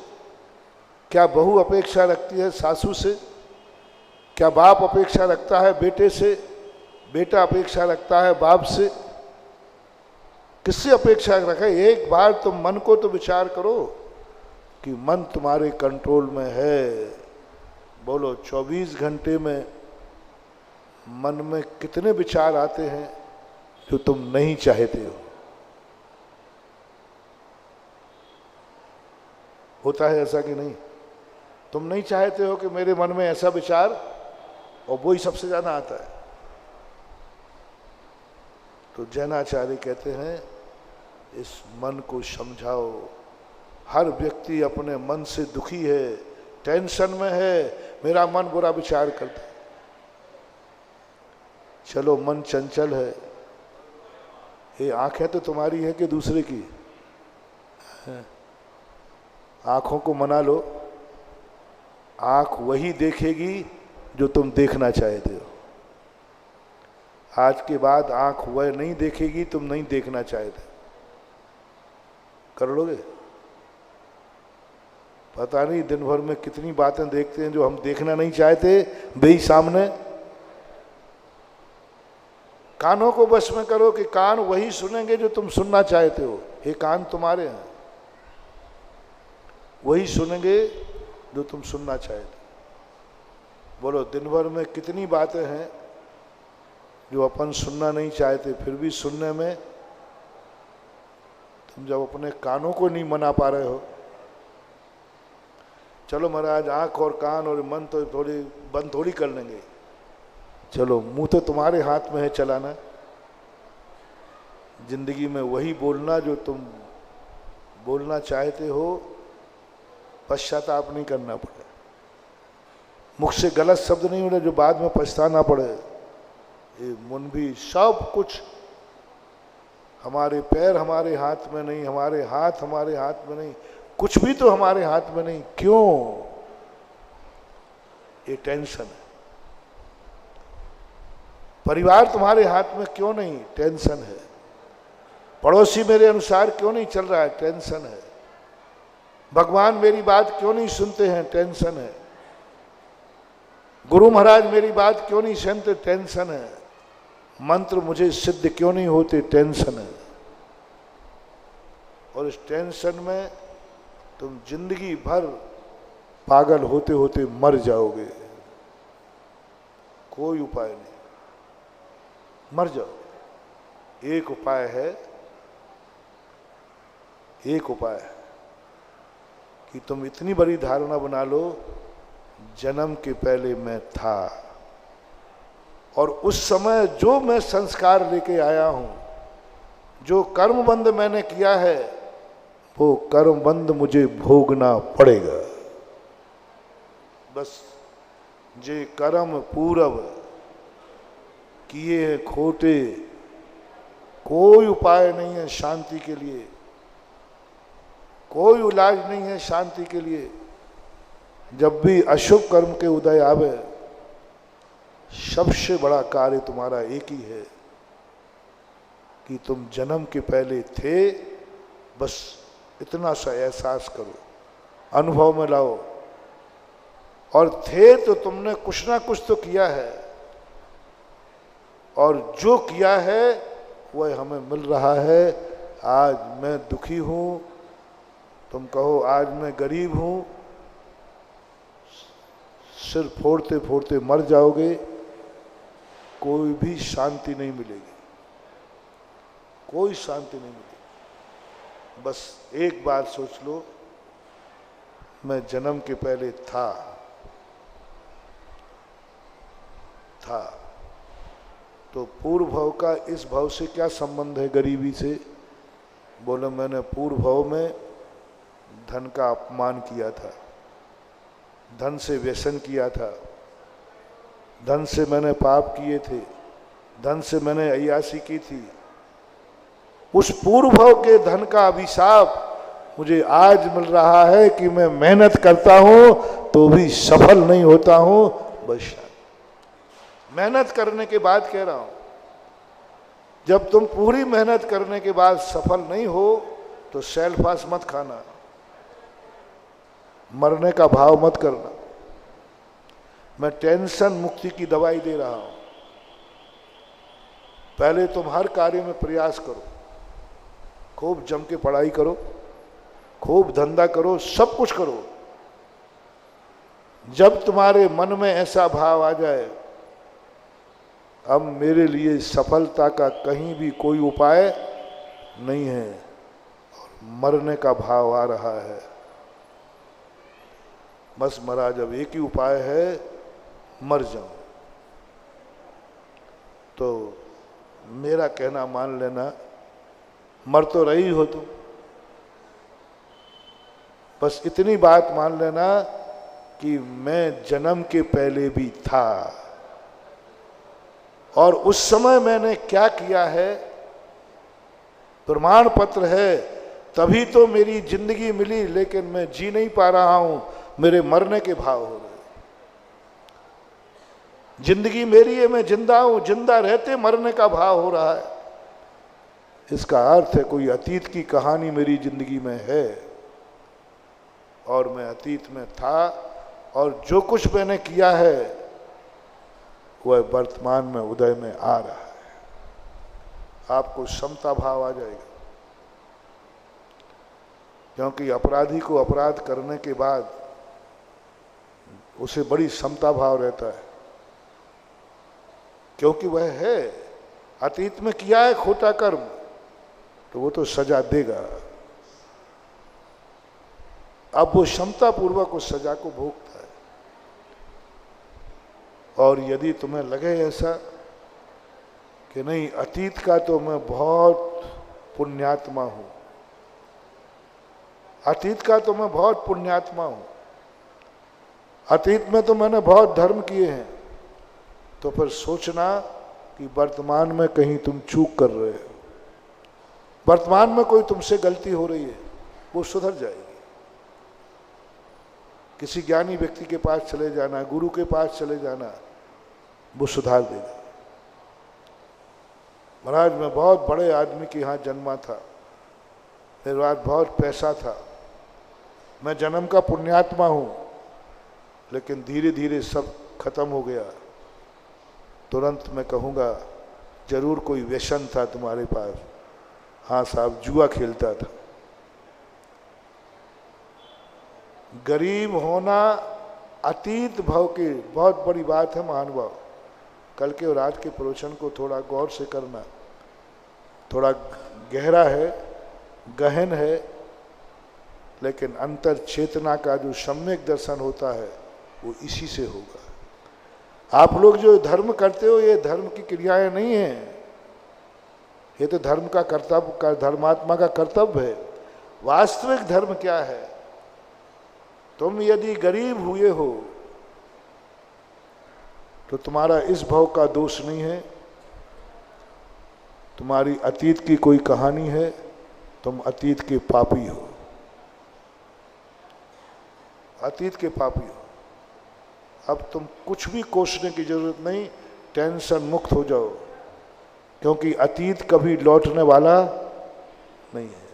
क्या बहू अपेक्षा रखती है सासू से? क्या बाप अपेक्षा रखता है बेटे से? बेटा अपेक्षा रखता है बाप से? किससे अपेक्षा रखे? एक बार तुम मन को तो विचार करो कि मन तुम्हारे कंट्रोल में है। बोलो 24 घंटे में मन में कितने विचार आते हैं जो तुम नहीं चाहते हो? होता है ऐसा कि नहीं? तुम नहीं चाहते हो कि मेरे मन में ऐसा विचार, और वो ही सबसे ज्यादा आता है। तो जैनाचार्य कहते हैं इस मन को समझाओ। हर व्यक्ति अपने मन से दुखी है, टेंशन में है, मेरा मन बुरा विचार करता है। चलो मन चंचल है, ये आंखें तो तुम्हारी है कि दूसरे की? आंखों को मना लो, आंख वही देखेगी जो तुम देखना चाहते हो। आज के बाद आंख वह नहीं देखेगी तुम नहीं देखना चाहते। कर लोगे? पता नहीं दिन भर में कितनी बातें देखते हैं जो हम देखना नहीं चाहते बेही सामने। कानों को बस में करो कि कान वही सुनेंगे जो तुम सुनना चाहते हो। ये कान तुम्हारे हैं, वही सुनेंगे जो तुम सुनना चाहते हो। बोलो दिन भर में कितनी बातें हैं जो अपन सुनना नहीं चाहते, फिर भी सुनने में तुम जब अपने कानों को नहीं मना पा रहे हो। चलो महाराज आंख और कान और मन तो थोड़ी बंद थोड़ी कर लेंगे, चलो मुंह तो तुम्हारे हाथ में है चलाना। जिंदगी में वही बोलना जो तुम बोलना चाहते हो, पश्चाताप नहीं करना पड़े। मुख से गलत शब्द नहीं होने जो बाद में पछताना पड़े। ये मन भी सब कुछ हमारे पैर हमारे हाथ में नहीं, हमारे हाथ हमारे हाथ में नहीं, कुछ भी तो हमारे हाथ में नहीं। क्यों? ये टेंशन है। परिवार तुम्हारे हाथ में क्यों नहीं? टेंशन है। पड़ोसी मेरे अनुसार क्यों नहीं चल रहा है? टेंशन है। भगवान मेरी बात क्यों नहीं सुनते हैं? टेंशन है। गुरु महाराज मेरी बात क्यों नहीं सुनते? टेंशन है। मंत्र मुझे सिद्ध क्यों नहीं होते? टेंशन है। और इस टेंशन में तुम जिंदगी भर पागल होते होते मर जाओगे। कोई उपाय नहीं, मर जाओ। एक उपाय है, एक उपाय है कि तुम इतनी बड़ी धारणा बना लो, जन्म के पहले मैं था और उस समय जो मैं संस्कार लेके आया हूं, जो कर्मबंध मैंने किया है, वो कर्मबंध मुझे भोगना पड़ेगा। बस जे कर्म पूरब किए खोटे, कोई उपाय नहीं है शांति के लिए, कोई इलाज नहीं है शांति के लिए। जब भी अशुभ कर्म के उदय आवे, सबसे बड़ा कार्य तुम्हारा एक ही है कि तुम जन्म के पहले थे। बस इतना सा एहसास करो, अनुभव में लाओ। और थे तो तुमने कुछ ना कुछ तो किया है, और जो किया है वह हमें मिल रहा है। आज मैं दुखी हूं, तुम कहो आज मैं गरीब हूं, सिर फोड़ते फोड़ते मर जाओगे, कोई भी शांति नहीं मिलेगी, कोई शांति नहीं मिलेगी। बस एक बात सोच लो, मैं जन्म के पहले था। तो पूर्व भव का इस भव से क्या संबंध है गरीबी से? बोले मैंने पूर्व भव में धन का अपमान किया था, धन से व्यसन किया था, धन से मैंने पाप किए थे, धन से मैंने अय्यासी की थी। उस पूर्व भव के धन का अभिशाप मुझे आज मिल रहा है कि मैं मेहनत करता हूं तो भी सफल नहीं होता हूं। बस मेहनत करने के बाद कह रहा हूं, जब तुम पूरी मेहनत करने के बाद सफल नहीं हो तो सेल्फास मत खाना, मरने का भाव मत करना। मैं टेंशन मुक्ति की दवाई दे रहा हूं। पहले तुम हर कार्य में प्रयास करो, खूब जम के पढ़ाई करो, खूब धंधा करो, सब कुछ करो। जब तुम्हारे मन में ऐसा भाव आ जाए अब मेरे लिए सफलता का कहीं भी कोई उपाय नहीं है और मरने का भाव आ रहा है, बस महाराज अब एक ही उपाय है, मर जाऊं। तो मेरा कहना मान लेना, मर तो रही हो तुम, बस इतनी बात मान लेना कि मैं जन्म के पहले भी था और उस समय मैंने क्या किया है प्रमाण पत्र है, तभी तो मेरी जिंदगी मिली, लेकिन मैं जी नहीं पा रहा हूं, मेरे मरने के भाव हो रहे। जिंदगी मेरी है, मैं जिंदा हूं, जिंदा रहते मरने का भाव हो रहा है। इसका अर्थ है कोई अतीत की कहानी मेरी जिंदगी में है और मैं अतीत में था और जो कुछ मैंने किया है वह वर्तमान में उदय में आ रहा है। आपको समता भाव आ जाएगा, क्योंकि अपराधी को अपराध करने के बाद उसे बड़ी समता भाव रहता है, क्योंकि वह है अतीत में किया है खोटा कर्म तो वो तो सजा देगा। अब वो क्षमता पूर्वक उस सजा को भोगता है। और यदि तुम्हें लगे ऐसा कि नहीं अतीत का तो मैं बहुत पुण्यात्मा हूं, अतीत का तो मैं बहुत पुण्यात्मा हूं, अतीत में तो मैंने बहुत धर्म किए हैं, तो फिर सोचना कि वर्तमान में कहीं तुम चूक कर रहे हो। वर्तमान में कोई तुमसे गलती हो रही है, वो सुधर जाएगी। किसी ज्ञानी व्यक्ति के पास चले जाना, गुरु के पास चले जाना, वो सुधार देगा। महाराज, मैं बहुत बड़े आदमी के यहाँ जन्मा था, मेरे पास बहुत पैसा था, मैं जन्म का पुण्यात्मा हूँ, लेकिन धीरे धीरे सब खत्म हो गया। तुरंत मैं कहूँगा जरूर कोई व्यसन था तुम्हारे पास। हाँ साहब, जुआ खेलता था। गरीब होना अतीत भव की बहुत बड़ी बात है महानुभाव। कल के और आज के प्रवचन को थोड़ा गौर से करना, थोड़ा गहरा है, गहन है, लेकिन अंतर चेतना का जो सम्यक दर्शन होता है वो इसी से होगा। आप लोग जो धर्म करते हो, ये धर्म की क्रियाएं नहीं हैं, ये तो धर्म का कर्तव्य, धर्मात्मा का कर्तव्य है। वास्तविक धर्म क्या है? तुम यदि गरीब हुए हो तो तुम्हारा इस भव का दोष नहीं है, तुम्हारी अतीत की कोई कहानी है, तुम अतीत के पापी हो, अतीत के पापी हो। अब तुम कुछ भी कोसने की जरूरत नहीं, टेंशन मुक्त हो जाओ, क्योंकि अतीत कभी लौटने वाला नहीं है।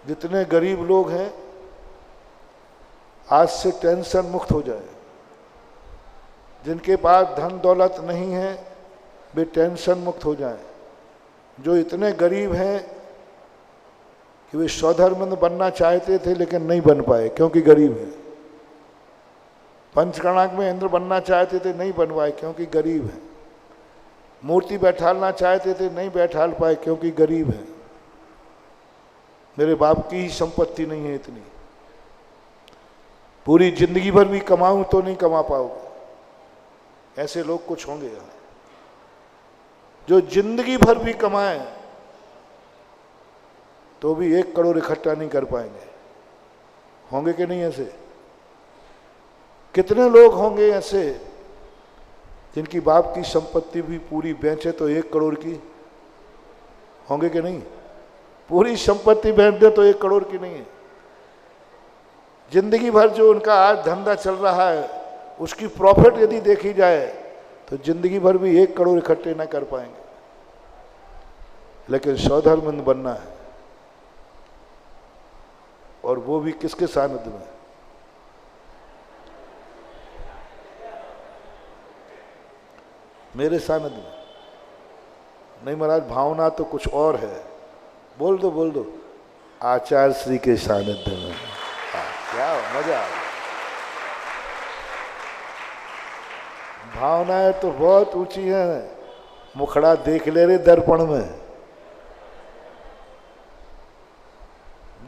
जितने गरीब लोग हैं आज से टेंशन मुक्त हो जाए। जिनके पास धन दौलत नहीं है वे टेंशन मुक्त हो जाएं। जो इतने गरीब हैं कि वे स्वधर्म बनना चाहते थे लेकिन नहीं बन पाए क्योंकि गरीब हैं। पंचकर्णाक में इंद्र बनना चाहते थे, नहीं बन पाए क्योंकि गरीब हैं। मूर्ति बैठालना चाहते थे, नहीं बैठाल पाए क्योंकि गरीब हैं। मेरे बाप की ही संपत्ति नहीं है इतनी, पूरी जिंदगी भर भी कमाऊं तो नहीं कमा पाओगे। ऐसे लोग कुछ होंगे यहाँ जो जिंदगी भर भी कमाएं तो भी 1 करोड़ इकट्ठा नहीं कर पाएंगे। होंगे कि नहीं ऐसे? कितने लोग होंगे ऐसे जिनकी बाप की संपत्ति भी पूरी बेचे तो 1 करोड़ की होंगे कि नहीं? पूरी संपत्ति बेच दे तो 1 करोड़ की नहीं है। जिंदगी भर जो उनका आज धंधा चल रहा है उसकी प्रॉफिट यदि देखी जाए तो जिंदगी भर भी 1 करोड़ इकट्ठे न कर पाएंगे। लेकिन स्वधर्मंद बनना है, और वो भी किसके सानिध्य में? मेरे सानिध्य में नहीं महाराज, भावना तो कुछ और है। बोल दो बोल दो, आचार्य श्री के सानिध्य में। क्या मजा आ गया। भावनाएं तो बहुत ऊंची हैं। मुखड़ा देख ले रे दर्पण में,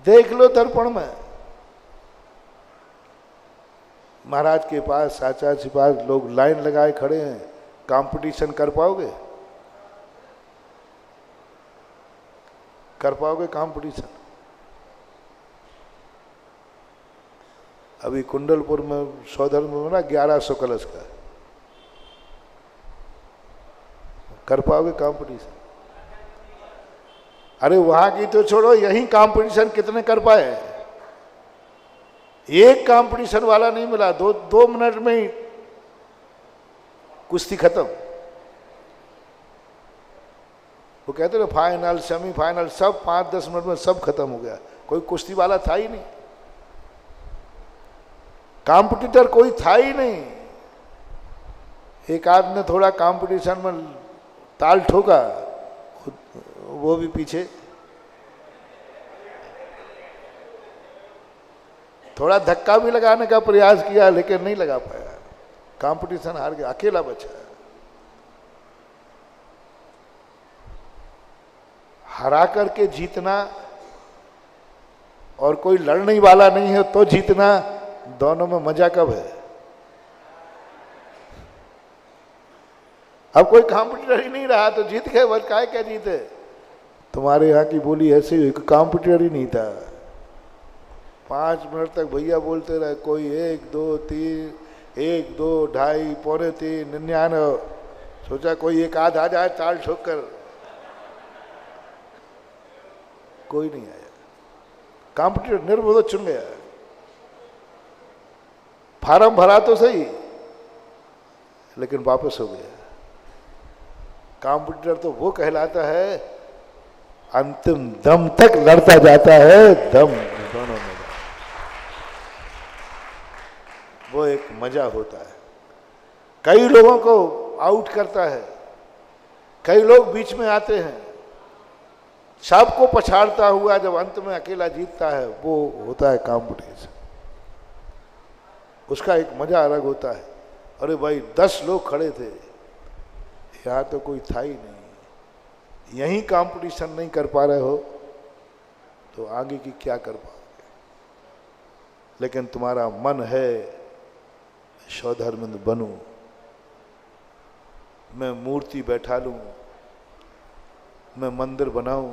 देख लो दर्पण में। महाराज के पास, आचार्य के पास लोग लाइन लगाए खड़े हैं, कंपटीशन कर पाओगे? कर पाओगे कंपटीशन? अभी कुंडलपुर में स्वधर्म में ना 1100 कलश का, कर पाओगे कंपटीशन? अरे वहां की तो छोड़ो, यही कंपटीशन कितने कर पाए? एक कंपटीशन वाला नहीं मिला, 2 मिनट में ही कुश्ती खत्म। वो कहते ना फाइनल सेमीफाइनल सब 5-10 मिनट में सब खत्म हो गया। कोई कुश्ती वाला था ही नहीं, कॉम्पिटिटर कोई था ही नहीं। एक आदमी ने थोड़ा कंपटीशन में ताल ठोका, वो भी पीछे। थोड़ा धक्का भी लगाने का प्रयास किया लेकिन नहीं लगा पाया, कंपटीशन हार गया, अकेला बचा। हरा करके जीतना और कोई लड़ने वाला नहीं है तो जीतना, दोनों में मजा कब है? अब कोई कॉम्पिटिटर ही नहीं रहा तो जीत गए, बस काय क्या जीते। तुम्हारे यहाँ की बोली ऐसी हुई, कॉम्पिटिटर ही नहीं था। 5 मिनट तक भैया बोलते रहे, कोई 1 2 3 1 2 2.5 पौने 3 99। सोचा कोई एक आध आ जाए ताल ठोक कर। कोई नहीं आया। कॉम्पिटिटर निर्विरोध चुन गया। फार्म भरा तो सही, लेकिन वापस हो गया। कॉम्पिटिटर तो वो कहलाता है अंतिम दम तक लड़ता जाता है, दम दोनों में, वो एक मजा होता है। कई लोगों को आउट करता है, कई लोग बीच में आते हैं, सबको पछाड़ता हुआ जब अंत में अकेला जीतता है, वो होता है कॉम्पिटिशन। उसका एक मजा अलग होता है। अरे भाई 10 लोग खड़े थे, यहाँ तो कोई था ही नहीं, यही कंपटीशन नहीं कर पा रहे हो तो आगे की क्या कर पाओगे। लेकिन तुम्हारा मन है सौधर्मिंद बनूं, मैं मूर्ति बैठा लूं, मैं मंदिर बनाऊं।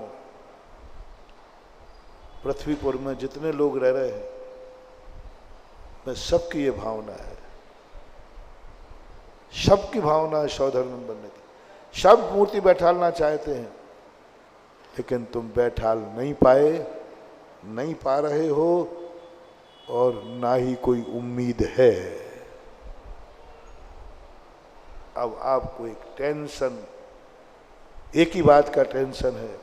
पृथ्वीपुर में जितने लोग रह रहे हैं, मैं सबकी ये भावना है, सबकी भावना है सौधर्मिंद बनने की। सब मूर्ति बैठालना चाहते हैं, लेकिन तुम बैठाल नहीं पाए, नहीं पा रहे हो, और ना ही कोई उम्मीद है। अब आपको एक टेंशन, एक ही बात का टेंशन है।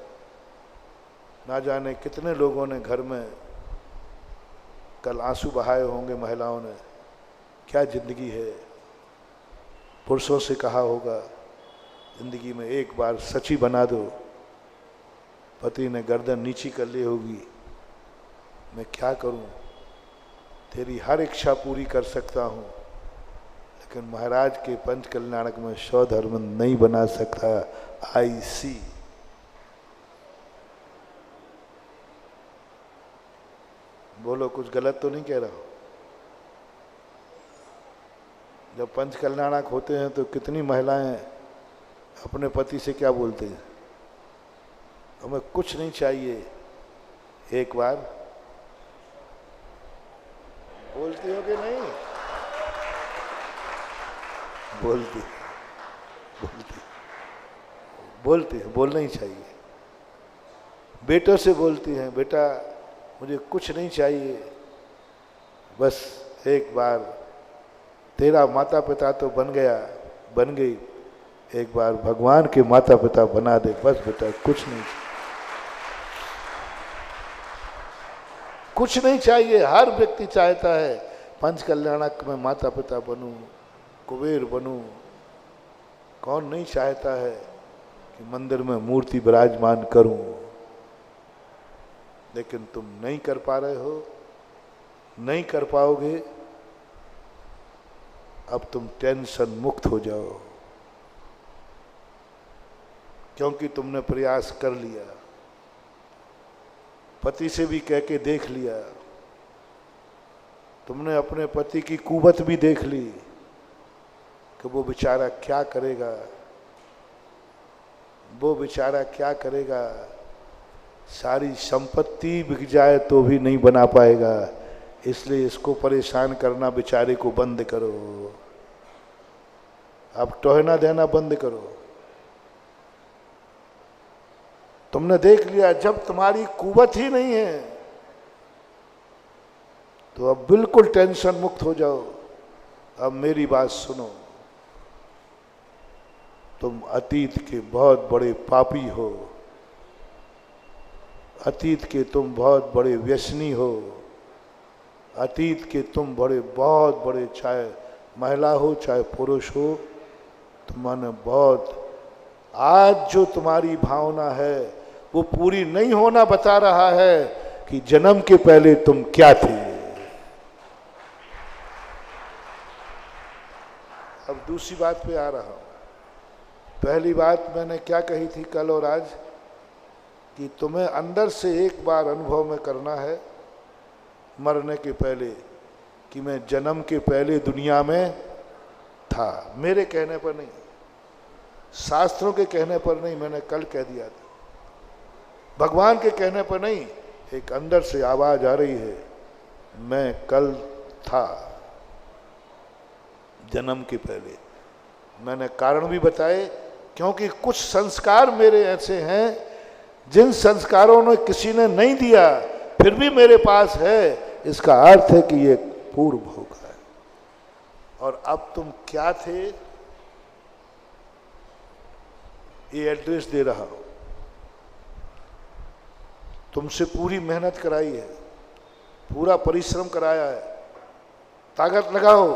ना जाने कितने लोगों ने घर में कल आंसू बहाए होंगे, महिलाओं ने, क्या जिंदगी है। पुरुषों से कहा होगा जिंदगी में एक बार सच्ची बना दो, पति ने गर्दन नीची कर ली होगी, मैं क्या करूं, तेरी हर इच्छा पूरी कर सकता हूं, लेकिन महाराज के पंच कल्याणक में सौधर्मिंद नहीं बना सकता। आई सी। बोलो, कुछ गलत तो नहीं कह रहा हूं। जब पंच कल्याणक होते हैं तो कितनी महिलाएं अपने पति से क्या बोलते हैं, हमें कुछ नहीं चाहिए, एक बार बोलती हो कि नहीं? बोलती है, बोलना ही चाहिए। बेटों से बोलती हैं, बेटा मुझे कुछ नहीं चाहिए, बस एक बार तेरा माता पिता तो बन गया, बन गई, एक बार भगवान के माता पिता बना दे, बस बेटा कुछ नहीं, कुछ नहीं चाहिए। हर व्यक्ति चाहता है पंच कल्याणक में माता पिता बनूं, कुबेर बनूं। कौन नहीं चाहता है कि मंदिर में मूर्ति विराजमान करूं, लेकिन तुम नहीं कर पा रहे हो, नहीं कर पाओगे। अब तुम टेंशन मुक्त हो जाओ, क्योंकि तुमने प्रयास कर लिया, पति से भी कह के देख लिया, तुमने अपने पति की कुवत भी देख ली कि वो बेचारा क्या करेगा, वो बेचारा क्या करेगा, सारी संपत्ति बिक जाए तो भी नहीं बना पाएगा, इसलिए इसको परेशान करना बेचारे को बंद करो। अब टोहना देना बंद करो। तुमने देख लिया जब तुम्हारी कुवत ही नहीं है, तो अब बिल्कुल टेंशन मुक्त हो जाओ। अब मेरी बात सुनो, तुम अतीत के बहुत बड़े पापी हो, अतीत के तुम बहुत बड़े व्यसनी हो, अतीत के तुम बहुत बड़े, चाहे महिला हो चाहे पुरुष हो, तुमने बहुत, आज जो तुम्हारी भावना है वो पूरी नहीं होना बता रहा है कि जन्म के पहले तुम क्या थे। अब दूसरी बात पे आ रहा हूं। पहली बात मैंने क्या कही थी कल और आज, कि तुम्हें अंदर से एक बार अनुभव में करना है मरने के पहले कि मैं जन्म के पहले दुनिया में था। मेरे कहने पर नहीं, शास्त्रों के कहने पर नहीं, मैंने कल कह दिया था, भगवान के कहने पर नहीं, एक अंदर से आवाज आ रही है, मैं कल था जन्म के पहले। मैंने कारण भी बताए, क्योंकि कुछ संस्कार मेरे ऐसे हैं जिन संस्कारों ने किसी ने नहीं दिया फिर भी मेरे पास है, इसका अर्थ है कि ये पूर्व भोग है। और अब तुम क्या थे, ये एड्रेस दे रहा हूं। तुमसे पूरी मेहनत कराई है, पूरा परिश्रम कराया है, ताकत लगाओ,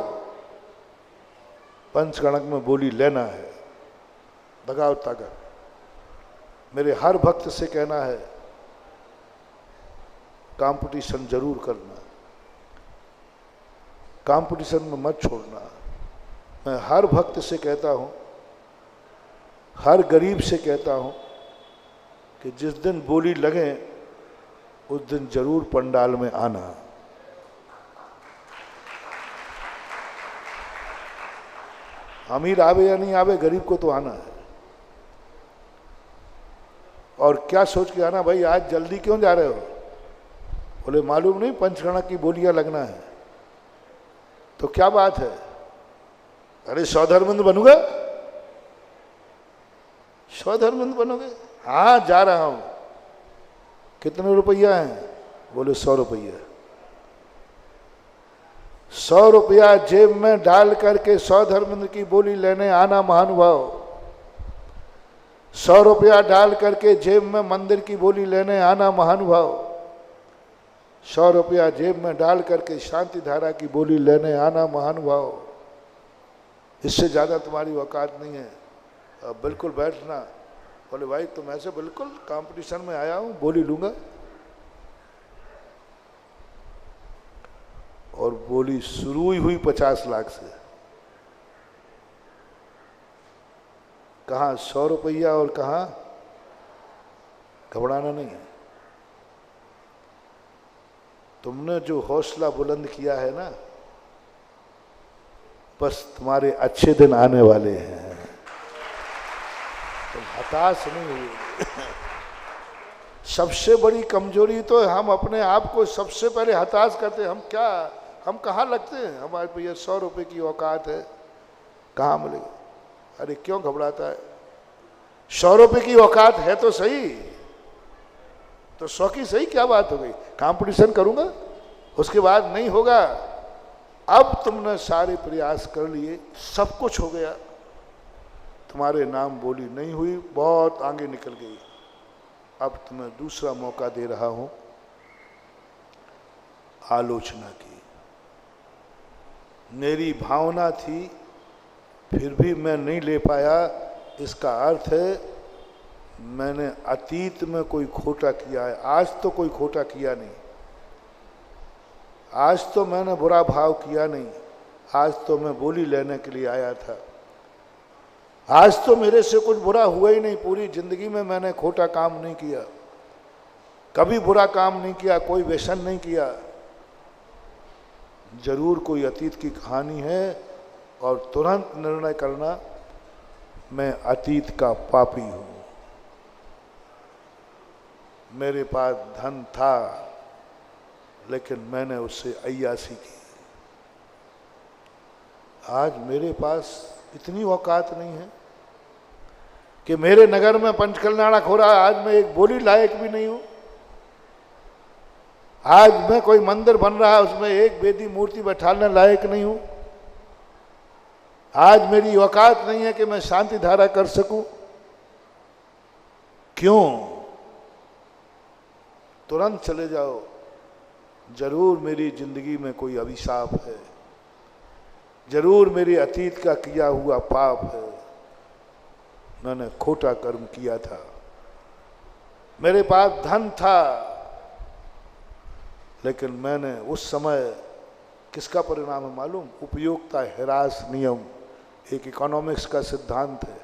पंचगणक में बोली लेना है, लगाओ ताकत। मेरे हर भक्त से कहना है कंपटीशन जरूर करना, कंपटीशन में मत छोड़ना। मैं हर भक्त से कहता हूं, हर गरीब से कहता हूं कि जिस दिन बोली लगे उस दिन जरूर पंडाल में आना। अमीर आवे या नहीं आवे, गरीब को तो आना है। और क्या सोच के आना, भाई आज जल्दी क्यों जा रहे हो? बोले मालूम नहीं पंचगणक की बोलियां लगना है। तो क्या बात है? अरे सौधर्मंद बनूंगा, सौधर्मंद बनोगे? हाँ जा रहा हूं। कितने रुपया हैं? बोले 100 रुपया। 100 रुपया जेब में डाल करके सौधर्मंद की बोली लेने आना महानुभाव। 100 रुपया डाल करके जेब में मंदिर की बोली लेने आना महानुभाव। 100 रुपया जेब में डाल करके शांति धारा की बोली लेने आना महानुभाव। इससे ज्यादा तुम्हारी औकात नहीं है। अब बिल्कुल बैठना। बोले भाई तुम ऐसे बिल्कुल कंपटीशन में आया हूं, बोली लूंगा। और बोली शुरू ही हुई 50 लाख से। कहाँ 100 रुपया और कहाँ घबराना नहीं है। तुमने जो हौसला बुलंद किया है ना, बस तुम्हारे अच्छे दिन आने वाले हैं। तुम हताश नहीं हुए। सबसे बड़ी कमजोरी तो हम अपने आप को सबसे पहले हताश करते हैं। हम कहाँ लगते हैं? हमारे पे ये 100 रुपये की औकात है, कहाँ मिलेगी? अरे क्यों घबराता है? 100 रुपये की औकात है तो सही, तो 100 की सही क्या बात हो गई? कंपटीशन करूंगा, उसके बाद नहीं होगा। अब तुमने सारे प्रयास कर लिए, सब कुछ हो गया, तुम्हारे नाम बोली नहीं हुई, बहुत आगे निकल गई। अब तुम्हें दूसरा मौका दे रहा हूं आलोचना की। मेरी भावना थी फिर भी मैं नहीं ले पाया, इसका अर्थ है मैंने अतीत में कोई खोटा किया है। आज तो कोई खोटा किया नहीं, आज तो मैंने बुरा भाव किया नहीं, आज तो मैं बोली लेने के लिए आया था। आज तो मेरे से कुछ बुरा हुआ ही नहीं। पूरी जिंदगी में मैंने खोटा काम नहीं किया, कभी बुरा काम नहीं किया, कोई व्यसन नहीं किया। जरूर कोई अतीत की कहानी है और तुरंत निर्णय करना, मैं अतीत का पापी हूं। मेरे पास धन था लेकिन मैंने उससे अय्यासी की। आज मेरे पास इतनी औकात नहीं है कि मेरे नगर में पंचकल्याण हो रहा है, आज मैं एक बोली लायक भी नहीं हूं। आज मैं कोई मंदिर बन रहा है, उसमें एक वेदी मूर्ति बैठाने लायक नहीं हूं। आज मेरी औकात नहीं है कि मैं शांति धारा कर सकूं। क्यों? तुरंत चले जाओ, जरूर मेरी जिंदगी में कोई अभिशाप है, जरूर मेरे अतीत का किया हुआ पाप है। मैंने खोटा कर्म किया था, मेरे पास धन था लेकिन मैंने उस समय किसका परिणाम है मालूम? उपयोगिता ह्रास नियम, एक इकोनॉमिक्स का सिद्धांत है,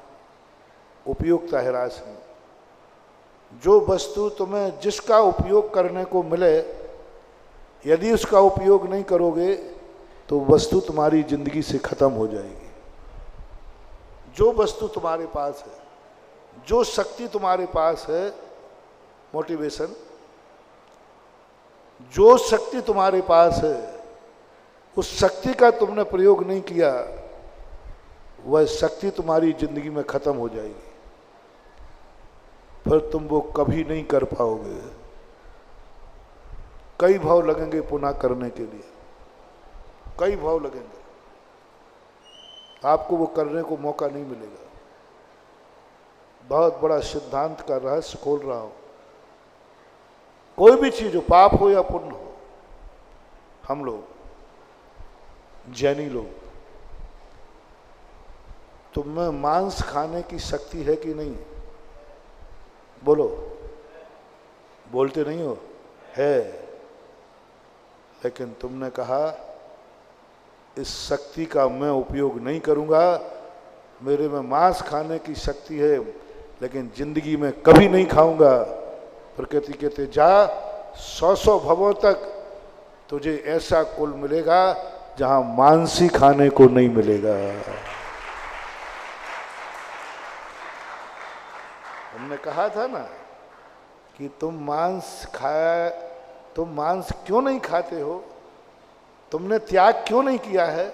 उपयोगिता ह्रास नियम। जो वस्तु तुम्हें जिसका उपयोग करने को मिले, यदि उसका उपयोग नहीं करोगे तो वस्तु तुम्हारी जिंदगी से खत्म हो जाएगी। जो वस्तु तुम्हारे पास है, जो शक्ति तुम्हारे पास है, मोटिवेशन, जो शक्ति तुम्हारे पास है, उस शक्ति का तुमने प्रयोग नहीं किया, वह शक्ति तुम्हारी जिंदगी में खत्म हो जाएगी। फिर तुम वो कभी नहीं कर पाओगे। कई भाव लगेंगे पुनः करने के लिए, कई भाव लगेंगे, आपको वो करने को मौका नहीं मिलेगा। बहुत बड़ा सिद्धांत का रहस्य खोल रहा हूं। कोई भी चीज हो, पाप हो या पुण्य हो, हम लोग जैनी लोग, तुम में मांस खाने की शक्ति है कि नहीं? बोलो, बोलते नहीं हो? है। लेकिन तुमने कहा इस शक्ति का मैं उपयोग नहीं करूंगा, मेरे में मांस खाने की शक्ति है लेकिन जिंदगी में कभी नहीं खाऊंगा। प्रकृति कहते जा 100 भवों तक तुझे ऐसा कुल मिलेगा जहां मांस ही खाने को नहीं मिलेगा। हमने कहा था ना कि तुम मांस क्यों नहीं खाते हो? तुमने त्याग क्यों नहीं किया है?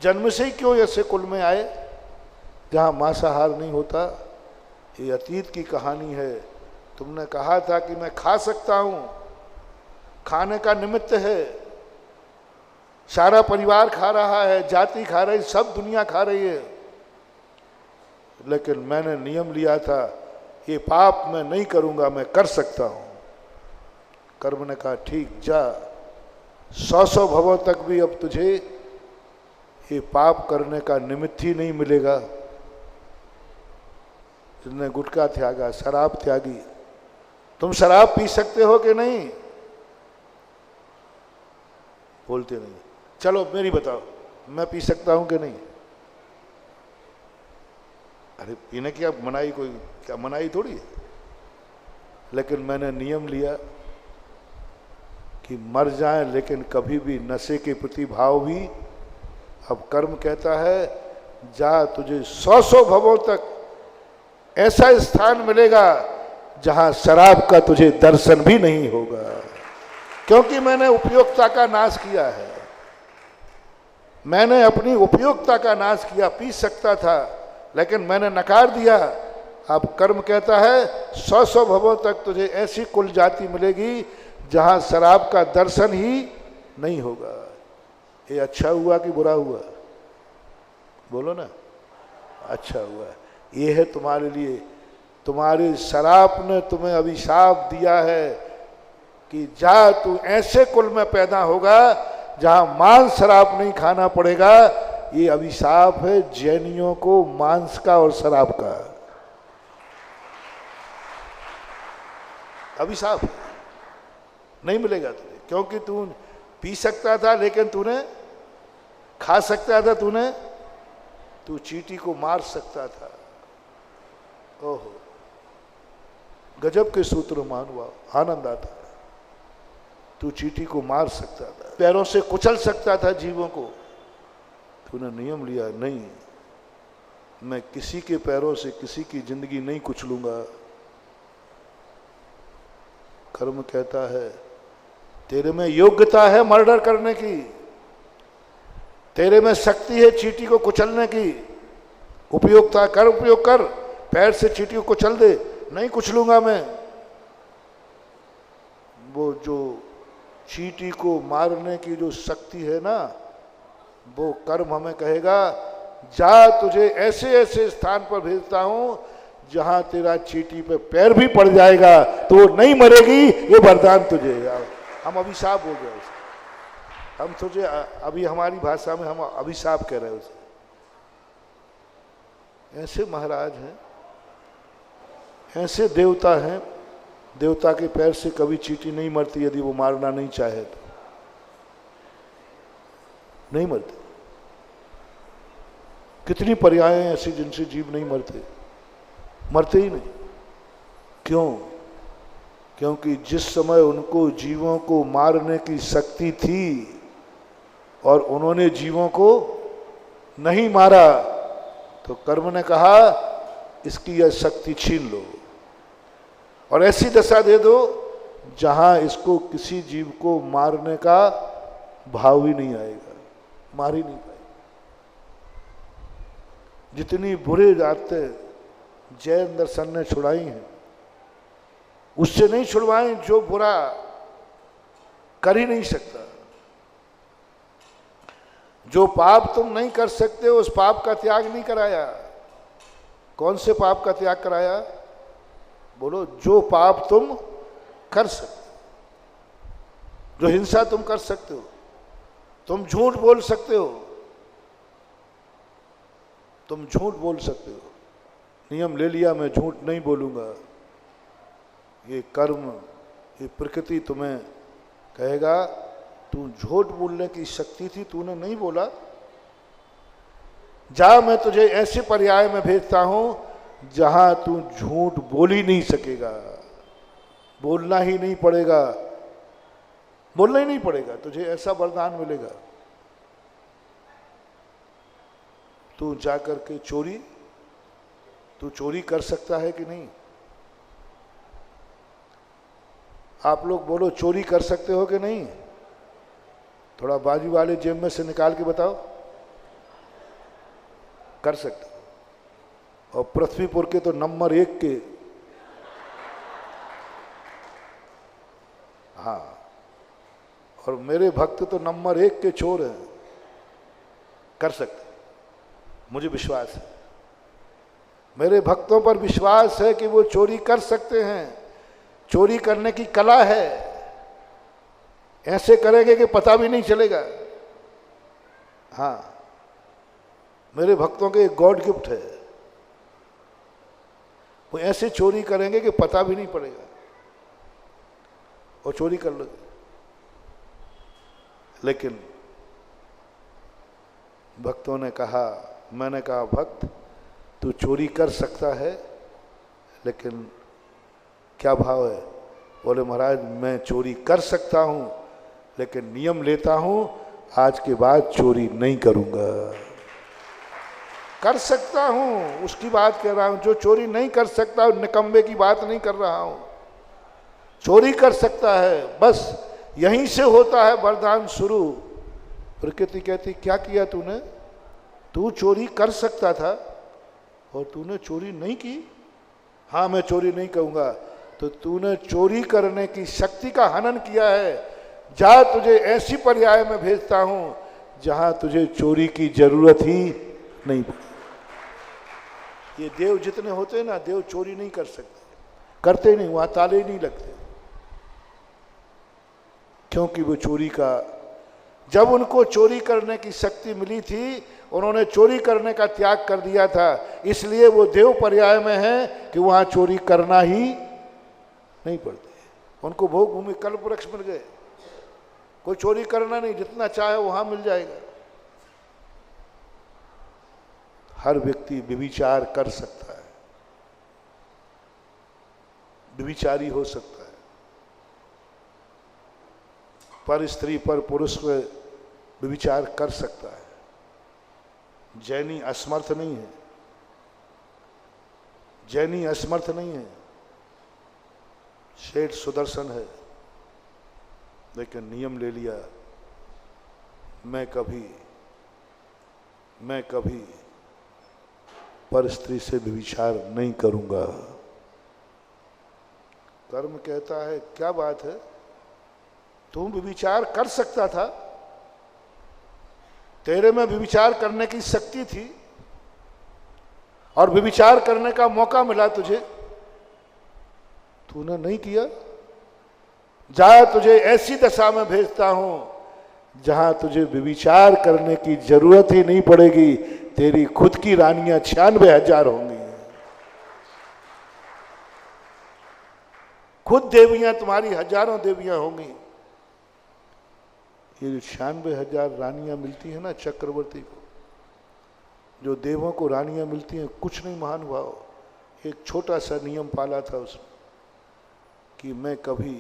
जन्म से ही क्यों ऐसे कुल में आए जहां मांसाहार नहीं होता? ये अतीत की कहानी है। तुमने कहा था कि मैं खा सकता हूं, खाने का निमित्त है, सारा परिवार खा रहा है, जाति खा रही, सब दुनिया खा रही है, लेकिन मैंने नियम लिया था ये पाप मैं नहीं करूंगा, मैं कर सकता हूं। कर्म ने कहा ठीक, जा 100 भवों तक भी अब तुझे ये पाप करने का निमित्त ही नहीं मिलेगा। जिसने गुटखा त्यागा, शराब त्यागी, तुम शराब पी सकते हो कि नहीं? बोलते नहीं। चलो मेरी बताओ, मैं पी सकता हूं कि नहीं? अरे पीने की अब मनाही, कोई क्या मनाही थोड़ी है। लेकिन मैंने नियम लिया कि मर जाए लेकिन कभी भी नशे के प्रति भाव भी। अब कर्म कहता है जा तुझे 100 भवों तक ऐसा स्थान मिलेगा जहां शराब का तुझे दर्शन भी नहीं होगा, क्योंकि मैंने उपयोगिता का नाश किया है। मैंने अपनी उपयोगिता का नाश किया। पी सकता था लेकिन मैंने नकार दिया। अब कर्म कहता है 100 भवों तक तुझे ऐसी कुल जाति मिलेगी जहां शराब का दर्शन ही नहीं होगा। ये अच्छा हुआ कि बुरा हुआ? बोलो ना, अच्छा हुआ। ये है तुम्हारे लिए, तुम्हारे शराब ने तुम्हें अभिशाप दिया है कि जा तू ऐसे कुल में पैदा होगा जहां मांस शराब नहीं खाना पड़ेगा। ये अभिशाप है जैनियों को, मांस का और शराब का अभिशाप। नहीं मिलेगा तुझे, क्योंकि तू पी सकता था लेकिन तूने खा सकता था, तू चींटी को मार सकता था। ओहो, गजब के सूत्र मानवा, आनंद आता है। तू चींटी को मार सकता था, पैरों से कुचल सकता था जीवों को। तूने नियम लिया, नहीं, मैं किसी के पैरों से किसी की जिंदगी नहीं कुचलूंगा। कर्म कहता है तेरे में योग्यता है मर्डर करने की, तेरे में शक्ति है चींटी को कुचलने की, उपयोगिता कर, उपयोग कर, पैर से चींटी को कुचल दे। नहीं कुचलूंगा मैं। वो जो चींटी को मारने की जो शक्ति है ना, वो कर्म हमें कहेगा जा तुझे ऐसे ऐसे स्थान पर भेजता हूं जहां तेरा चींटी पे पैर भी पड़ जाएगा तो नहीं मरेगी, ये वरदान तुझे। हम अभिशाप हो गए उसे, हम सोचे अभी हमारी भाषा में हम अभिशाप कह रहे हैं उसे। ऐसे महाराज हैं, ऐसे देवता हैं। देवता के पैर से कभी चींटी नहीं मरती यदि वो मारना नहीं चाहे तो, नहीं मरती। कितनी पर्याय ऐसी जिनसे जीव नहीं मरते, मरते ही नहीं। क्यों? क्योंकि जिस समय उनको जीवों को मारने की शक्ति थी और उन्होंने जीवों को नहीं मारा, तो कर्म ने कहा इसकी यह शक्ति छीन लो और ऐसी दशा दे दो जहां इसको किसी जीव को मारने का भाव ही नहीं आएगा, मार ही नहीं पाएगा। जितनी बुरी रातें जैन दर्शन ने छुड़ाई हैं, उससे नहीं छुड़वाएं जो बुरा कर ही नहीं सकता। जो पाप तुम नहीं कर सकते उस पाप का त्याग नहीं कराया। कौन से पाप का त्याग कराया? बोलो, जो पाप तुम कर सकते, जो हिंसा तुम कर सकते हो, तुम झूठ बोल सकते हो, तुम झूठ बोल सकते हो। नियम ले लिया, मैं झूठ नहीं बोलूंगा। ये कर्म, ये प्रकृति तुम्हें कहेगा तू झूठ बोलने की शक्ति थी, तूने नहीं बोला, जा मैं तुझे ऐसे पर्याय में भेजता हूं जहां तू झूठ बोल ही नहीं सकेगा। बोलना ही नहीं पड़ेगा, बोलना ही नहीं पड़ेगा, तुझे ऐसा वरदान मिलेगा। तू जाकर के चोरी, तू चोरी कर सकता है कि नहीं? आप लोग बोलो, चोरी कर सकते हो कि नहीं? थोड़ा बाजू वाले जेब में से निकाल के बताओ। कर सकते हो। और पृथ्वीपुर के तो नंबर 1 के, हाँ, और मेरे भक्त तो नंबर 1 के चोर हैं। कर सकते, मुझे विश्वास है, मेरे भक्तों पर विश्वास है कि वो चोरी कर सकते हैं। चोरी करने की कला है, ऐसे करेंगे कि पता भी नहीं चलेगा। हाँ, मेरे भक्तों के एक गॉड गिफ्ट है, वो ऐसे चोरी करेंगे कि पता भी नहीं पड़ेगा और चोरी कर लोगे। लेकिन भक्तों ने कहा, मैंने कहा भक्त तू चोरी कर सकता है, लेकिन क्या भाव है? बोले महाराज मैं चोरी कर सकता हूं, लेकिन नियम लेता हूं आज के बाद चोरी नहीं करूंगा। कर सकता हूं उसकी बात कह रहा हूं, जो चोरी नहीं कर सकता निकम्मे की बात नहीं कर रहा हूं। चोरी कर सकता है, बस यहीं से होता है वरदान शुरू। प्रकृति कहती क्या किया तूने? तू चोरी कर सकता था और तूने चोरी नहीं की। हाँ मैं चोरी नहीं कहूंगा, तो तूने चोरी करने की शक्ति का हनन किया है। जा तुझे ऐसी पर्याय में भेजता हूं जहां तुझे चोरी की जरूरत ही नहीं। ये देव जितने होते हैं ना, देव चोरी नहीं कर सकते, करते नहीं, वहां ताले नहीं लगते, क्योंकि वो चोरी का, जब उनको चोरी करने की शक्ति मिली थी उन्होंने चोरी करने का त्याग कर दिया था। इसलिए वो देव पर्याय में है कि वहां चोरी करना ही नहीं पड़ती। उनको भोग भूमि कल्प वृक्ष मिल गए, कोई चोरी करना नहीं, जितना चाहे वहां मिल जाएगा। हर व्यक्ति व्यभिचार कर सकता है, व्यभिचारी हो सकता है, पर स्त्री पर पुरुष में व्यभिचार कर सकता है। जैनी असमर्थ नहीं है, जैनी असमर्थ नहीं है। शेठ सुदर्शन है, लेकिन नियम ले लिया, मैं कभी पर स्त्री से व्यभिचार नहीं करूंगा। कर्म कहता है क्या बात है, तुम व्यभिचार कर सकता था, तेरे में व्यभिचार करने की शक्ति थी और व्यभिचार करने का मौका मिला तुझे, तूने नहीं किया। जा तुझे ऐसी दशा में भेजता हूं जहां तुझे व्यभिचार करने की जरूरत ही नहीं पड़ेगी। तेरी खुद की रानियां 96,000 होंगी, खुद देवियां तुम्हारी हजारों देवियां होंगी। ये जो 96,000 रानियां मिलती है ना चक्रवर्ती को, जो देवों को रानियां मिलती हैं, कुछ नहीं महानुभाव, एक छोटा सा नियम पाला था उसने कि मैं कभी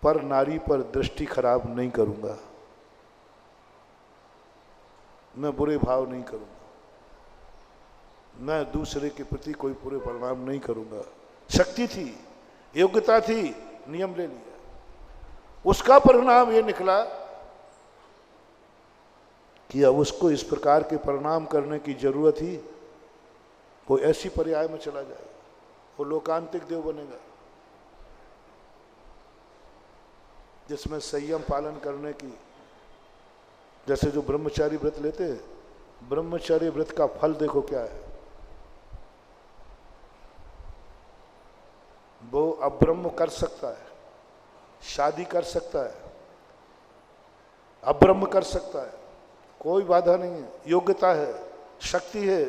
पर नारी पर दृष्टि खराब नहीं करूंगा, मैं बुरे भाव नहीं करूंगा, मैं दूसरे के प्रति कोई बुरे परिणाम नहीं करूंगा। शक्ति थी, योग्यता थी, नियम ले लिया। उसका परिणाम ये निकला कि अब उसको इस प्रकार के परिणाम करने की जरूरत ही, वो ऐसी पर्याय में चला जाएगा, वो लोकांतिक देव बनेगा। जिसमें संयम पालन करने की, जैसे जो ब्रह्मचारी व्रत लेते हैं, ब्रह्मचारी व्रत का फल देखो क्या है। वो अब्रह्म कर सकता है, शादी कर सकता है, अब्रह्म कर सकता है, कोई बाधा नहीं है, योग्यता है, शक्ति है,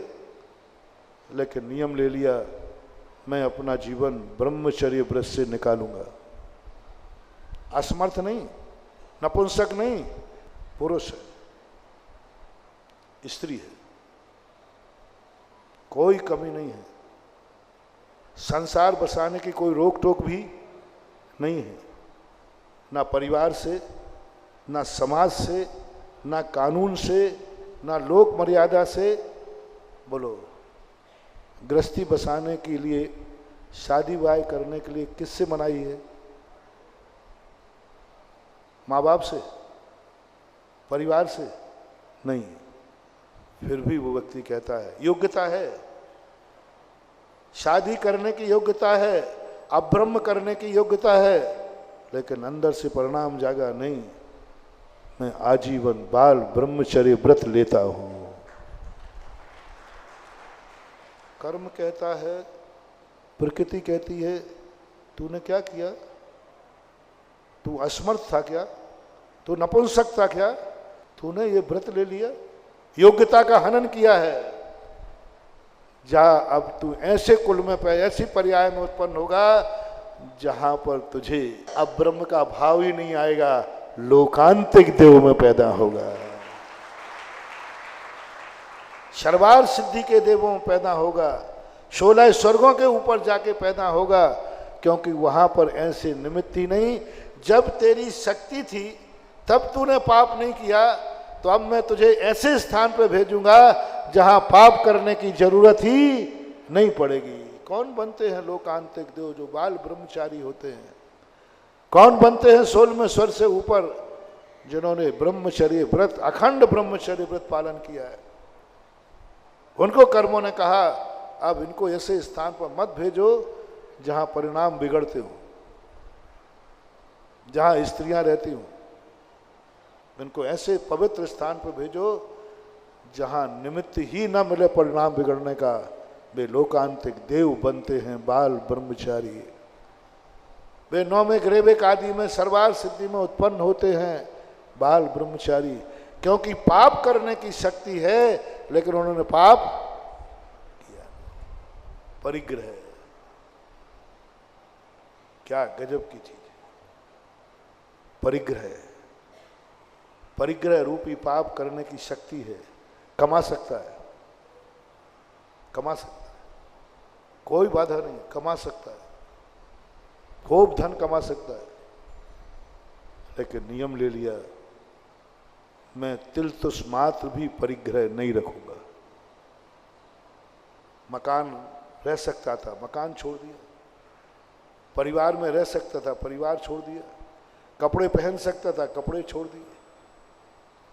लेकिन नियम ले लिया मैं अपना जीवन ब्रह्मचर्य व्रत से निकालूंगा। असमर्थ नहीं, नपुंसक नहीं, पुरुष है, स्त्री है, कोई कमी नहीं है, संसार बसाने की कोई रोक टोक भी नहीं है, ना परिवार से, ना समाज से, ना कानून से, ना लोक मर्यादा से। बोलो, गृहस्थी बसाने के लिए, शादी ब्याह करने के लिए किससे मनाही है? माँ बाप से, परिवार से नहीं। फिर भी वो व्यक्ति कहता है योग्यता है, शादी करने की योग्यता है, अब्रह्म करने की योग्यता है, लेकिन अंदर से परिणाम जागा नहीं। मैं आजीवन बाल ब्रह्मचर्य व्रत लेता हूं। कर्म कहता है, प्रकृति कहती है तूने क्या किया? तू असमर्थ था क्या? तू नपुंसक था क्या? तूने ये व्रत ले लिया, योग्यता का हनन किया है। जा, अब तू ऐसे कुल में ऐसी पर्याय में उत्पन्न होगा जहां पर तुझे अब ब्रह्म का भाव ही नहीं आएगा, लोकांतिक देव में पैदा होगा, सर्वार सिद्धि के देवों में पैदा होगा, 16 स्वर्गों के ऊपर जाके पैदा होगा, क्योंकि वहां पर ऐसे निमित्त ही नहीं। जब तेरी शक्ति थी तब तूने पाप नहीं किया, तो अब मैं तुझे ऐसे स्थान पर भेजूंगा जहां पाप करने की जरूरत ही नहीं पड़ेगी। कौन बनते हैं लोकांतिक देव? जो बाल ब्रह्मचारी होते हैं। कौन बनते हैं 16वें स्वर से ऊपर? जिन्होंने ब्रह्मचर्य व्रत, अखंड ब्रह्मचर्य व्रत पालन किया है। उनको कर्मों ने कहा अब इनको ऐसे स्थान पर मत भेजो जहां परिणाम बिगड़ते हो, जहां स्त्रियां रहती हूं। इनको ऐसे पवित्र स्थान पर भेजो जहां निमित्त ही न मिले परिणाम बिगड़ने का। वे लोकांतिक देव बनते हैं बाल ब्रह्मचारी। वे नौमे ग्रेवेक आदि में सर्वार सिद्धि में उत्पन्न होते हैं बाल ब्रह्मचारी, क्योंकि पाप करने की शक्ति है, लेकिन उन्होंने पाप किया। परिग्रह क्या गजब की चीज है। परिग्रह, परिग्रह रूपी पाप करने की शक्ति है। कमा सकता है, कमा सकता है, कोई बाधा नहीं, कमा सकता है, खूब धन कमा सकता है, लेकिन नियम ले लिया मैं तिल तुस मात्र भी परिग्रह नहीं रखूंगा। मकान रह सकता था, मकान छोड़ दिया। परिवार में रह सकता था, परिवार छोड़ दिया। कपड़े पहन सकता था, कपड़े छोड़ दिए।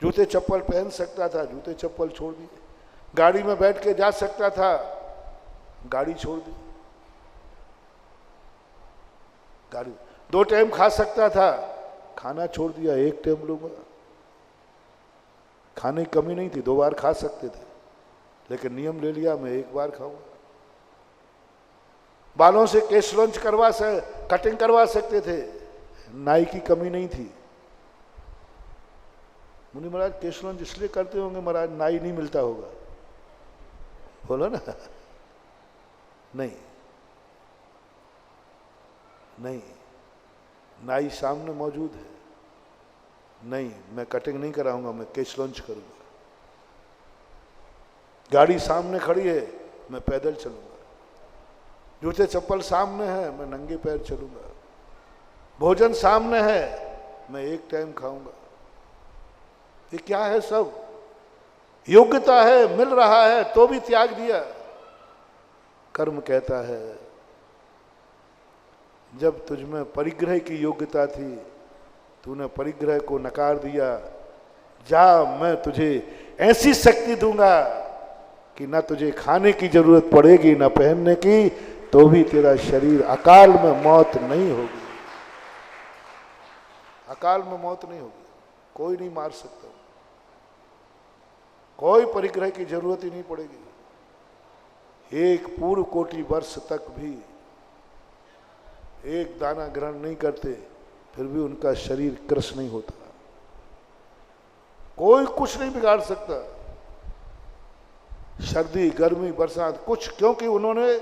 जूते चप्पल पहन सकता था, जूते चप्पल छोड़ दिए। गाड़ी में बैठ के जा सकता था, गाड़ी छोड़ दी। गाड़ी 2 टाइम खा सकता था, खाना छोड़ दिया, 1 टाइम लूंगा। खाने की कमी नहीं थी, 2 बार खा सकते थे, लेकिन नियम ले लिया मैं 1 बार खाऊंगा। बालों से केशलंच कटिंग करवा सकते थे, नाई की कमी नहीं थी। मुनि महाराज केशलंच इसलिए करते होंगे महाराज नाई नहीं मिलता होगा, बोलो ना। नहीं नहीं, नाई सामने मौजूद है। नहीं, मैं कटिंग नहीं कराऊंगा, मैं केशलंच करूंगा। गाड़ी सामने खड़ी है, मैं पैदल चलूंगा। जूते चप्पल सामने है, मैं नंगे पैर चलूंगा। भोजन सामने है, मैं 1 टाइम खाऊंगा। ये क्या है? सब योग्यता है, मिल रहा है तो भी त्याग दिया। कर्म कहता है जब तुझमें परिग्रह की योग्यता थी, तूने परिग्रह को नकार दिया। जा, मैं तुझे ऐसी शक्ति दूंगा कि ना तुझे खाने की जरूरत पड़ेगी, ना पहनने की, तो भी तेरा शरीर अकाल में मौत नहीं होगी। अकाल में मौत नहीं होगी, कोई नहीं मार सकता, कोई परिग्रह की जरूरत ही नहीं पड़ेगी। एक पूर्व कोटि वर्ष तक भी एक दाना ग्रहण नहीं करते, फिर भी उनका शरीर कृश नहीं होता, कोई कुछ नहीं बिगाड़ सकता, सर्दी गर्मी बरसात कुछ, क्योंकि उन्होंने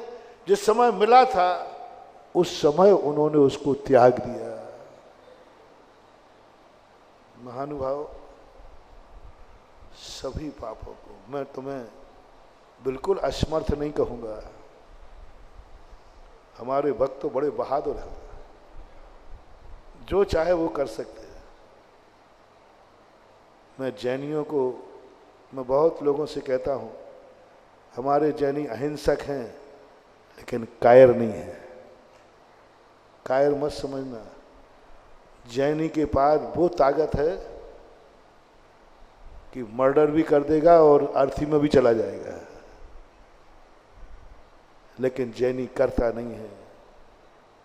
जिस समय मिला था उस समय उन्होंने उसको त्याग दिया। महानुभाव, सभी पापों को मैं तुम्हें बिल्कुल असमर्थ नहीं कहूंगा, हमारे भक्त तो बड़े बहादुर हैं, जो चाहे वो कर सकते हैं। मैं जैनियों को, मैं बहुत लोगों से कहता हूं, हमारे जैनी अहिंसक हैं लेकिन कायर नहीं है। कायर मत समझना, जैनी के पास वो ताकत है कि मर्डर भी कर देगा और अर्थी में भी चला जाएगा, लेकिन जैनी करता नहीं है,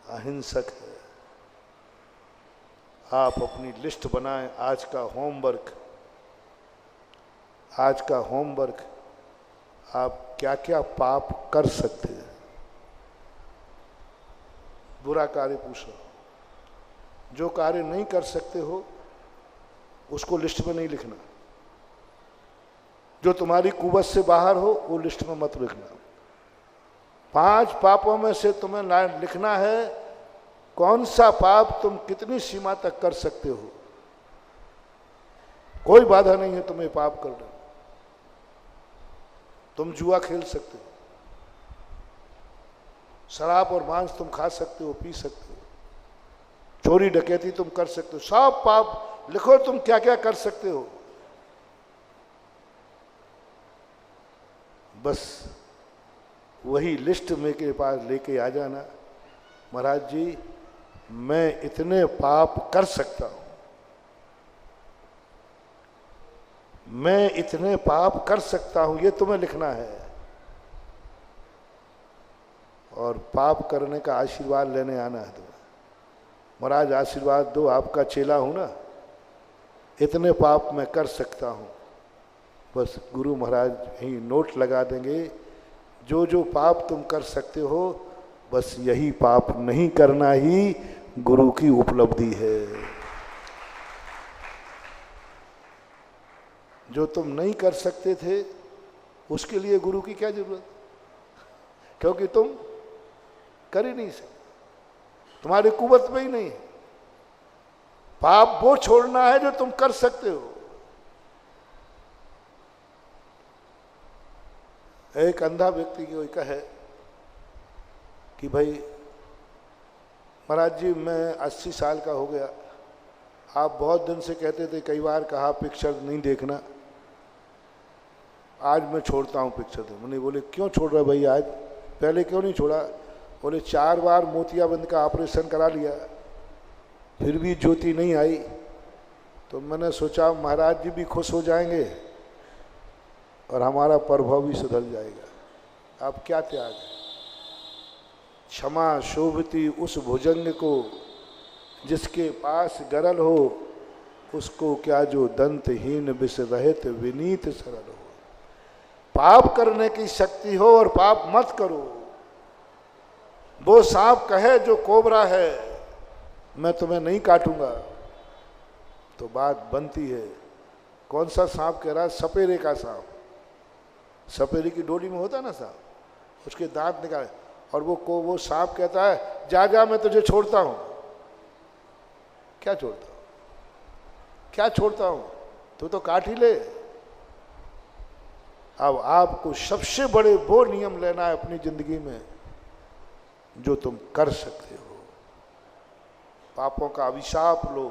अहिंसक है। आप अपनी लिस्ट बनाएं, आज का होमवर्क, आज का होमवर्क, आप क्या क्या पाप कर सकते हैं। बुरा कार्य पूछो, जो कार्य नहीं कर सकते हो उसको लिस्ट में नहीं लिखना, जो तुम्हारी कुवत से बाहर हो वो लिस्ट में मत लिखना। 5 पापों में से तुम्हें लिखना है कौन सा पाप तुम कितनी सीमा तक कर सकते हो। कोई बाधा नहीं है तुम्हें पाप करना, तुम जुआ खेल सकते हो, शराब और मांस तुम खा सकते हो, पी सकते हो, चोरी डकैती तुम कर सकते हो, सब पाप लिखो तुम क्या क्या कर सकते हो। बस वही लिस्ट में के पास लेके आ जाना, महाराज जी मैं इतने पाप कर सकता हूं, मैं इतने पाप कर सकता हूं, ये तुम्हें लिखना है। और पाप करने का आशीर्वाद लेने आना है तुम्हें। महाराज आशीर्वाद दो, आपका चेला हूं ना, इतने पाप मैं कर सकता हूं। बस गुरु महाराज यही नोट लगा देंगे, जो जो पाप तुम कर सकते हो बस यही पाप नहीं करना ही गुरु की उपलब्धि है। जो तुम नहीं कर सकते थे उसके लिए गुरु की क्या जरूरत, क्योंकि तुम कर ही नहीं सकते, तुम्हारी कुवत में ही नहीं है। पाप वो छोड़ना है जो तुम कर सकते हो। एक अंधा व्यक्ति को कहे कि भाई महाराज जी मैं 80 साल का हो गया, आप बहुत दिन से कहते थे, कई बार कहा पिक्चर नहीं देखना, आज मैं छोड़ता हूँ पिक्चर देखना। मैंने बोले क्यों छोड़ रहा भाई आज, पहले क्यों नहीं छोड़ा? बोले 4 बार मोतियाबिंद का ऑपरेशन करा लिया फिर भी ज्योति नहीं आई। तो मैंने सोचा महाराज जी भी खुश हो जाएंगे और हमारा प्रभाव भी सुधर जाएगा। अब क्या त्याग है? क्षमा शोभती उस भुजंग को जिसके पास गरल हो, उसको क्या जो दंतहीन विष रहित विनीत सरल हो। पाप करने की शक्ति हो और पाप मत करो। वो सांप कहे जो कोबरा है मैं तुम्हें नहीं काटूंगा, तो बात बनती है। कौन सा सांप कह रहा है? सपेरे का सांप, सपेरे की डोली में होता है ना सांप, उसके दांत निकाले, और वो सांप कहता है जा जा मैं तुझे छोड़ता हूं। क्या छोड़ता हूं? क्या छोड़ता हूं? तू तो काट ही ले। अब आपको सबसे बड़े वो नियम लेना है अपनी जिंदगी में जो तुम कर सकते हो। पापों का अभिशाप लो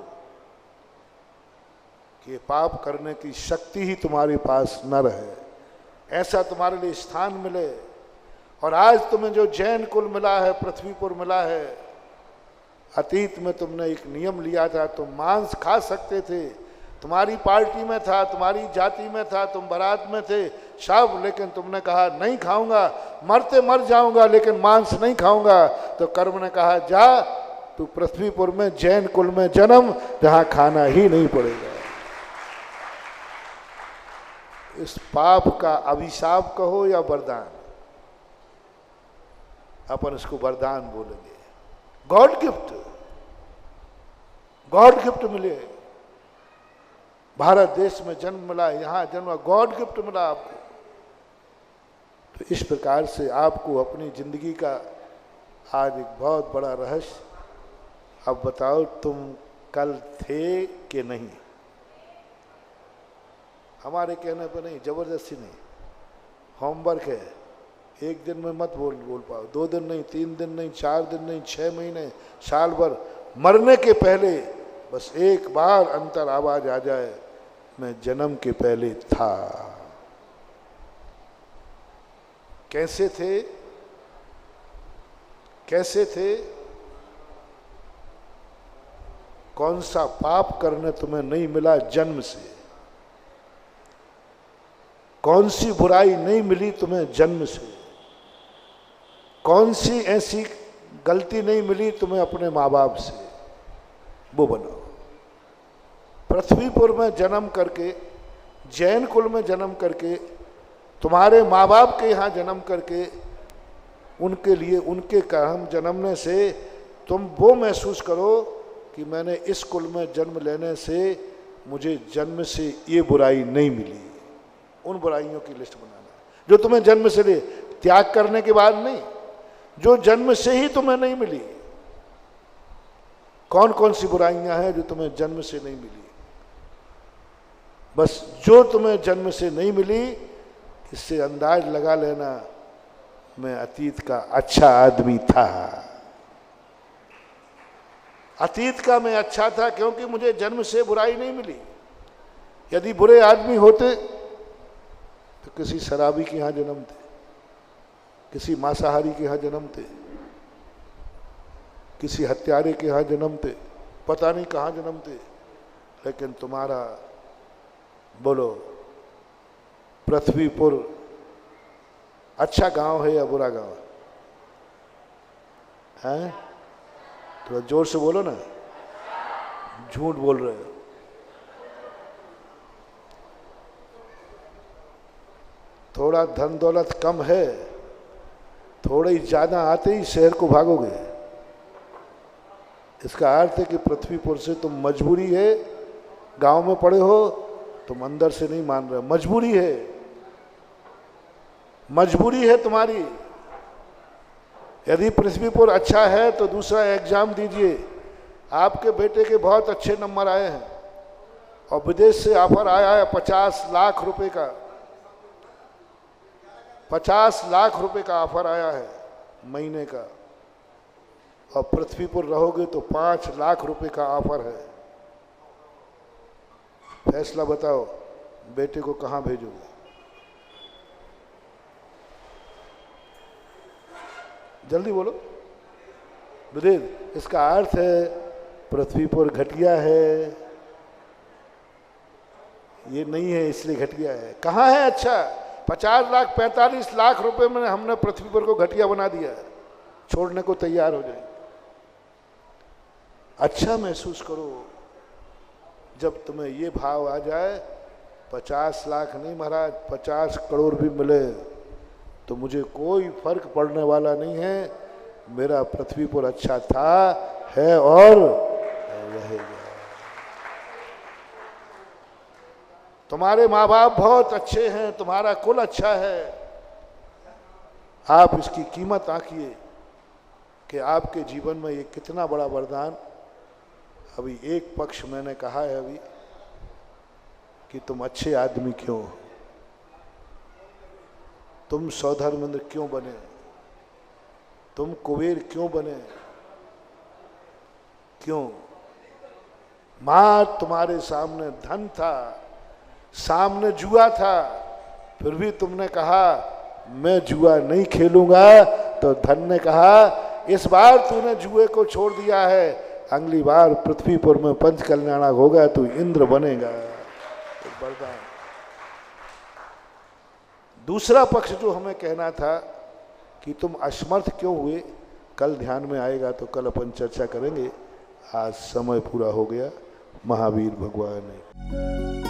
कि पाप करने की शक्ति ही तुम्हारे पास न रहे, ऐसा तुम्हारे लिए स्थान मिले। और आज तुम्हें जो जैन कुल मिला है, पृथ्वीपुर मिला है, अतीत में तुमने एक नियम लिया था, तुम मांस खा सकते थे, तुम्हारी पार्टी में था, तुम्हारी जाति में था, तुम बारात में थे सब, लेकिन तुमने कहा नहीं खाऊंगा, मरते मर जाऊंगा लेकिन मांस नहीं खाऊंगा। तो कर्म ने कहा जा तू पृथ्वीपुर में जैन कुल में जन्म, जहां खाना ही नहीं पड़ेगा। इस पाप का अभिशाप कहो या वरदान, अपन इसको वरदान बोलेंगे। गॉड गिफ्ट, गॉड गिफ्ट मिले। भारत देश में जन्म मिला, यहां जन्म, गॉड गिफ्ट मिला आपको। तो इस प्रकार से आपको अपनी जिंदगी का आज एक बहुत बड़ा रहस्य, अब बताओ तुम कल थे कि नहीं? हमारे कहने पर नहीं, जबरदस्ती नहीं, होमवर्क है। एक दिन में मत बोल पाओ, 2 दिन नहीं, 3 दिन नहीं, 4 दिन नहीं, 6 महीने, साल भर। मरने के पहले बस एक बार अंतर आवाज आ जाए, मैं जन्म के पहले था। कैसे थे? कैसे थे? कौन सा पाप करने तुम्हें नहीं मिला जन्म से? कौन सी बुराई नहीं मिली तुम्हें जन्म से? कौन सी ऐसी गलती नहीं मिली तुम्हें अपने माँ बाप से? वो बनाओ। पृथ्वीपुर में जन्म करके, जैन कुल में जन्म करके, तुम्हारे माँ बाप के यहाँ जन्म करके, उनके लिए, उनके कर्म जन्मने से तुम वो महसूस करो कि मैंने इस कुल में जन्म लेने से मुझे जन्म से ये बुराई नहीं मिली। उन बुराइयों की लिस्ट बनाना जो तुम्हें जन्म से ले, त्याग करने के बाद नहीं, जो जन्म से ही तुम्हें नहीं मिली। कौन कौन सी बुराइयां हैं जो तुम्हें जन्म से नहीं मिली? बस जो तुम्हें जन्म से नहीं मिली, इससे अंदाज लगा लेना मैं अतीत का अच्छा आदमी था। अतीत का मैं अच्छा था क्योंकि मुझे जन्म से बुराई नहीं मिली। यदि बुरे आदमी होते तो किसी शराबी के यहाँ जन्म थे, किसी मांसाहारी के यहाँ जन्म थे, किसी हत्यारे के यहाँ जन्म थे, पता नहीं कहाँ जन्म थे। लेकिन तुम्हारा, बोलो, पृथ्वीपुर अच्छा गांव है या बुरा गांव है? थोड़ा जोर से बोलो ना, झूठ बोल रहे हो। थोड़ा धन दौलत कम है, थोड़ा ही ज्यादा आते ही शहर को भागोगे। इसका अर्थ है कि पृथ्वीपुर से तुम, मजबूरी है, गांव में पड़े हो, तुम अंदर से नहीं मान रहे, मजबूरी है, मजबूरी है तुम्हारी। यदि पृथ्वीपुर अच्छा है तो दूसरा एग्जाम दीजिए। आपके बेटे के बहुत अच्छे नंबर आए हैं और विदेश से ऑफर आया है 50 लाख रुपए का, 50 लाख रुपए का ऑफर आया है महीने का, और पृथ्वीपुर रहोगे तो 5 लाख रुपए का ऑफर है। फैसला बताओ, बेटे को कहां भेजोगे? जल्दी बोलो। विदेश, इसका अर्थ है पृथ्वीपुर घटिया है, ये नहीं है इसलिए घटिया है। कहाँ है अच्छा? 50 लाख 45 लाख रुपए में हमने पृथ्वीपुर को घटिया बना दिया, छोड़ने को तैयार हो जाए। अच्छा महसूस करो जब तुम्हें ये भाव आ जाए, 50 लाख नहीं महाराज, 50 करोड़ भी मिले तो मुझे कोई फर्क पड़ने वाला नहीं है। मेरा पृथ्वीपुर अच्छा था, है और रहेगा। तुम्हारे माँ बाप बहुत अच्छे हैं, तुम्हारा कुल अच्छा है। आप इसकी कीमत आंकिए कि आपके जीवन में ये कितना बड़ा वरदान। अभी एक पक्ष मैंने कहा है अभी कि तुम अच्छे आदमी क्यों, तुम सौधर्मेंद्र क्यों बने, तुम कुबेर क्यों बने, क्यों? मां तुम्हारे सामने धन था, सामने जुआ था, फिर भी तुमने कहा मैं जुआ नहीं खेलूंगा, तो धन ने कहा इस बार तूने जुए को छोड़ दिया है, अगली बार पृथ्वीपुर में पंच कल्याणक होगा, तू इंद्र बनेगा। वरदान। दूसरा पक्ष जो हमें कहना था कि तुम असमर्थ क्यों हुए, कल ध्यान में आएगा तो कल अपन चर्चा करेंगे। आज समय पूरा हो गया। महावीर भगवान है।